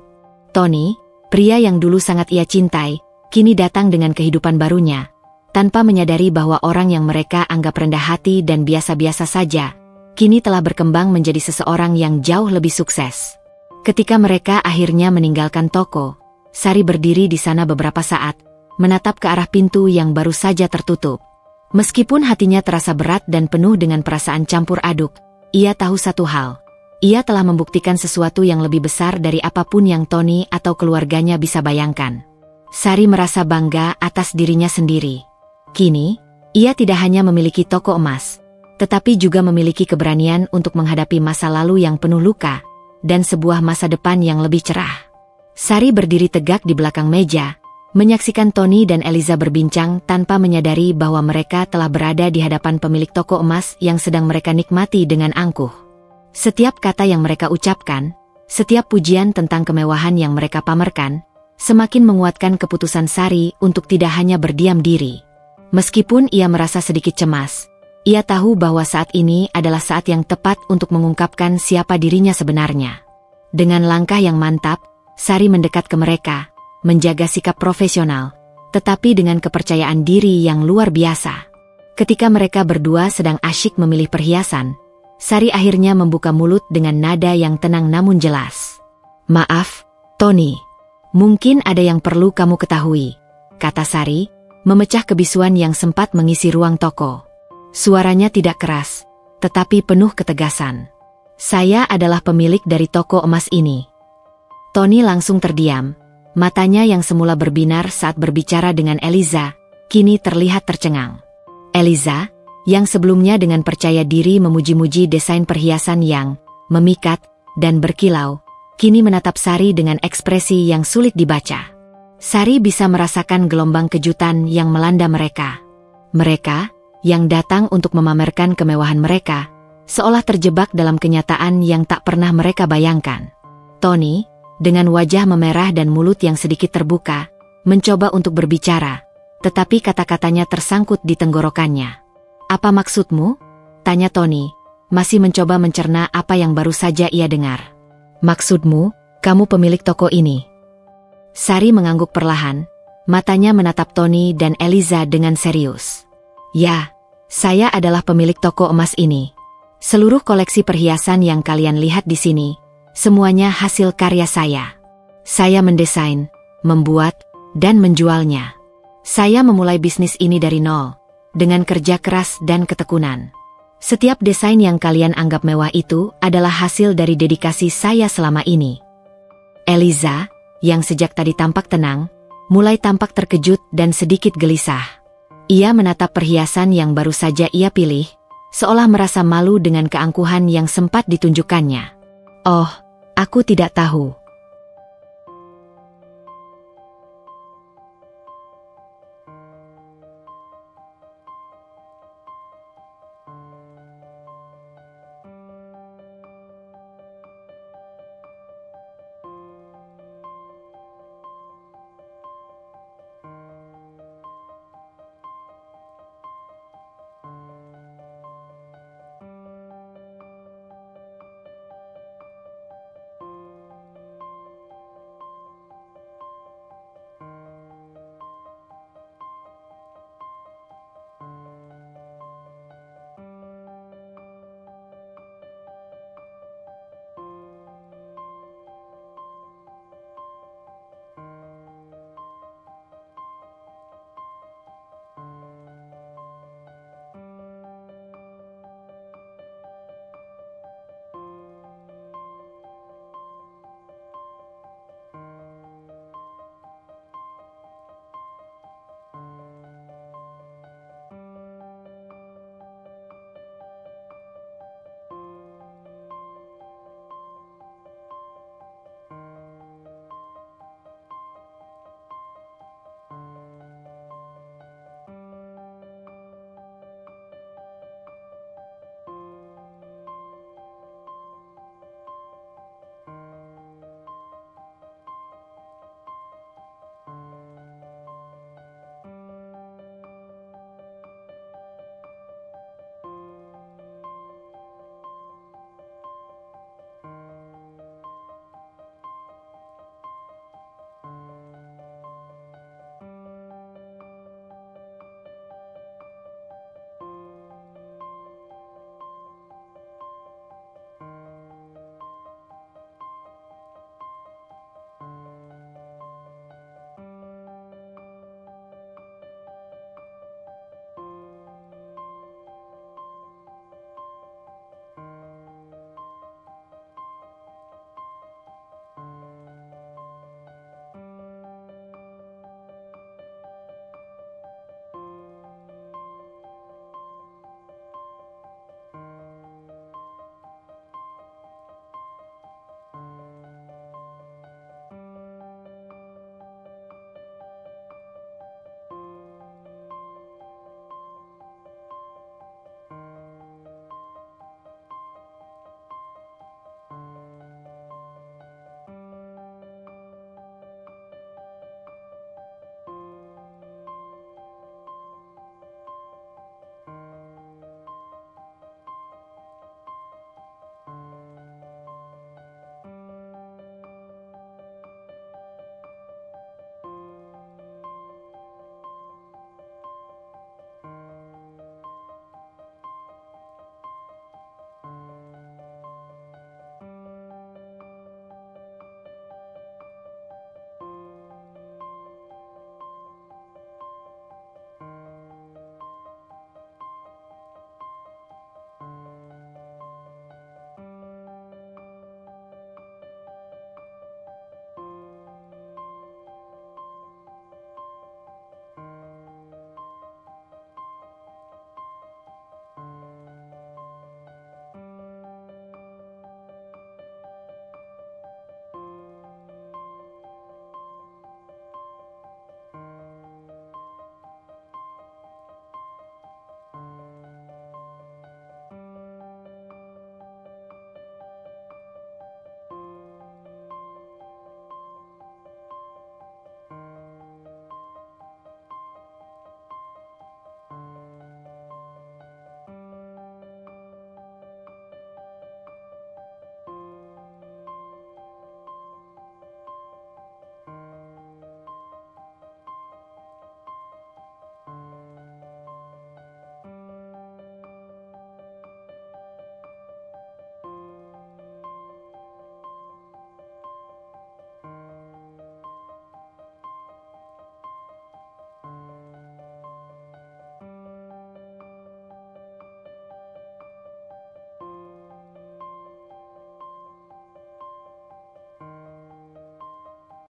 Tony, Pria yang dulu sangat ia cintai, kini datang dengan kehidupan barunya. Tanpa menyadari bahwa orang yang mereka anggap rendah hati dan biasa-biasa saja, kini telah berkembang menjadi seseorang yang jauh lebih sukses. Ketika mereka akhirnya meninggalkan toko, Sari berdiri di sana beberapa saat, menatap ke arah pintu yang baru saja tertutup. Meskipun hatinya terasa berat dan penuh dengan perasaan campur aduk, ia tahu satu hal. Ia telah membuktikan sesuatu yang lebih besar dari apapun yang Tony atau keluarganya bisa bayangkan. Sari merasa bangga atas dirinya sendiri. Kini, ia tidak hanya memiliki toko emas, tetapi juga memiliki keberanian untuk menghadapi masa lalu yang penuh luka, dan sebuah masa depan yang lebih cerah. Sari berdiri tegak di belakang meja, menyaksikan Tony dan Eliza berbincang tanpa menyadari bahwa mereka telah berada di hadapan pemilik toko emas yang sedang mereka nikmati dengan angkuh. Setiap kata yang mereka ucapkan, setiap pujian tentang kemewahan yang mereka pamerkan, semakin menguatkan keputusan Sari untuk tidak hanya berdiam diri. Meskipun ia merasa sedikit cemas, ia tahu bahwa saat ini adalah saat yang tepat untuk mengungkapkan siapa dirinya sebenarnya. Dengan langkah yang mantap, Sari mendekat ke mereka, menjaga sikap profesional, tetapi dengan kepercayaan diri yang luar biasa. Ketika mereka berdua sedang asyik memilih perhiasan, Sari akhirnya membuka mulut dengan nada yang tenang namun jelas. "Maaf, Tony. Mungkin ada yang perlu kamu ketahui," kata Sari, memecah kebisuan yang sempat mengisi ruang toko. Suaranya tidak keras, tetapi penuh ketegasan. "Saya adalah pemilik dari toko emas ini." Tony langsung terdiam. Matanya yang semula berbinar saat berbicara dengan Eliza, kini terlihat tercengang. Eliza, yang sebelumnya dengan percaya diri memuji-muji desain perhiasan yang memikat dan berkilau, kini menatap Sari dengan ekspresi yang sulit dibaca. Sari bisa merasakan gelombang kejutan yang melanda mereka. Mereka, yang datang untuk memamerkan kemewahan mereka, seolah terjebak dalam kenyataan yang tak pernah mereka bayangkan. Tony, dengan wajah memerah dan mulut yang sedikit terbuka, mencoba untuk berbicara, tetapi kata-katanya tersangkut di tenggorokannya. "Apa maksudmu?" tanya Tony, masih mencoba mencerna apa yang baru saja ia dengar. "Maksudmu, kamu pemilik toko ini?" Sari mengangguk perlahan, matanya menatap Tony dan Eliza dengan serius. "Ya, saya adalah pemilik toko emas ini. Seluruh koleksi perhiasan yang kalian lihat di sini, semuanya hasil karya saya. Saya mendesain, membuat, dan menjualnya. Saya memulai bisnis ini dari nol, dengan kerja keras dan ketekunan. Setiap desain yang kalian anggap mewah itu adalah hasil dari dedikasi saya selama ini." Eliza, yang sejak tadi tampak tenang, mulai tampak terkejut dan sedikit gelisah. Ia menatap perhiasan yang baru saja ia pilih, seolah merasa malu dengan keangkuhan yang sempat ditunjukkannya. "Oh, aku tidak tahu.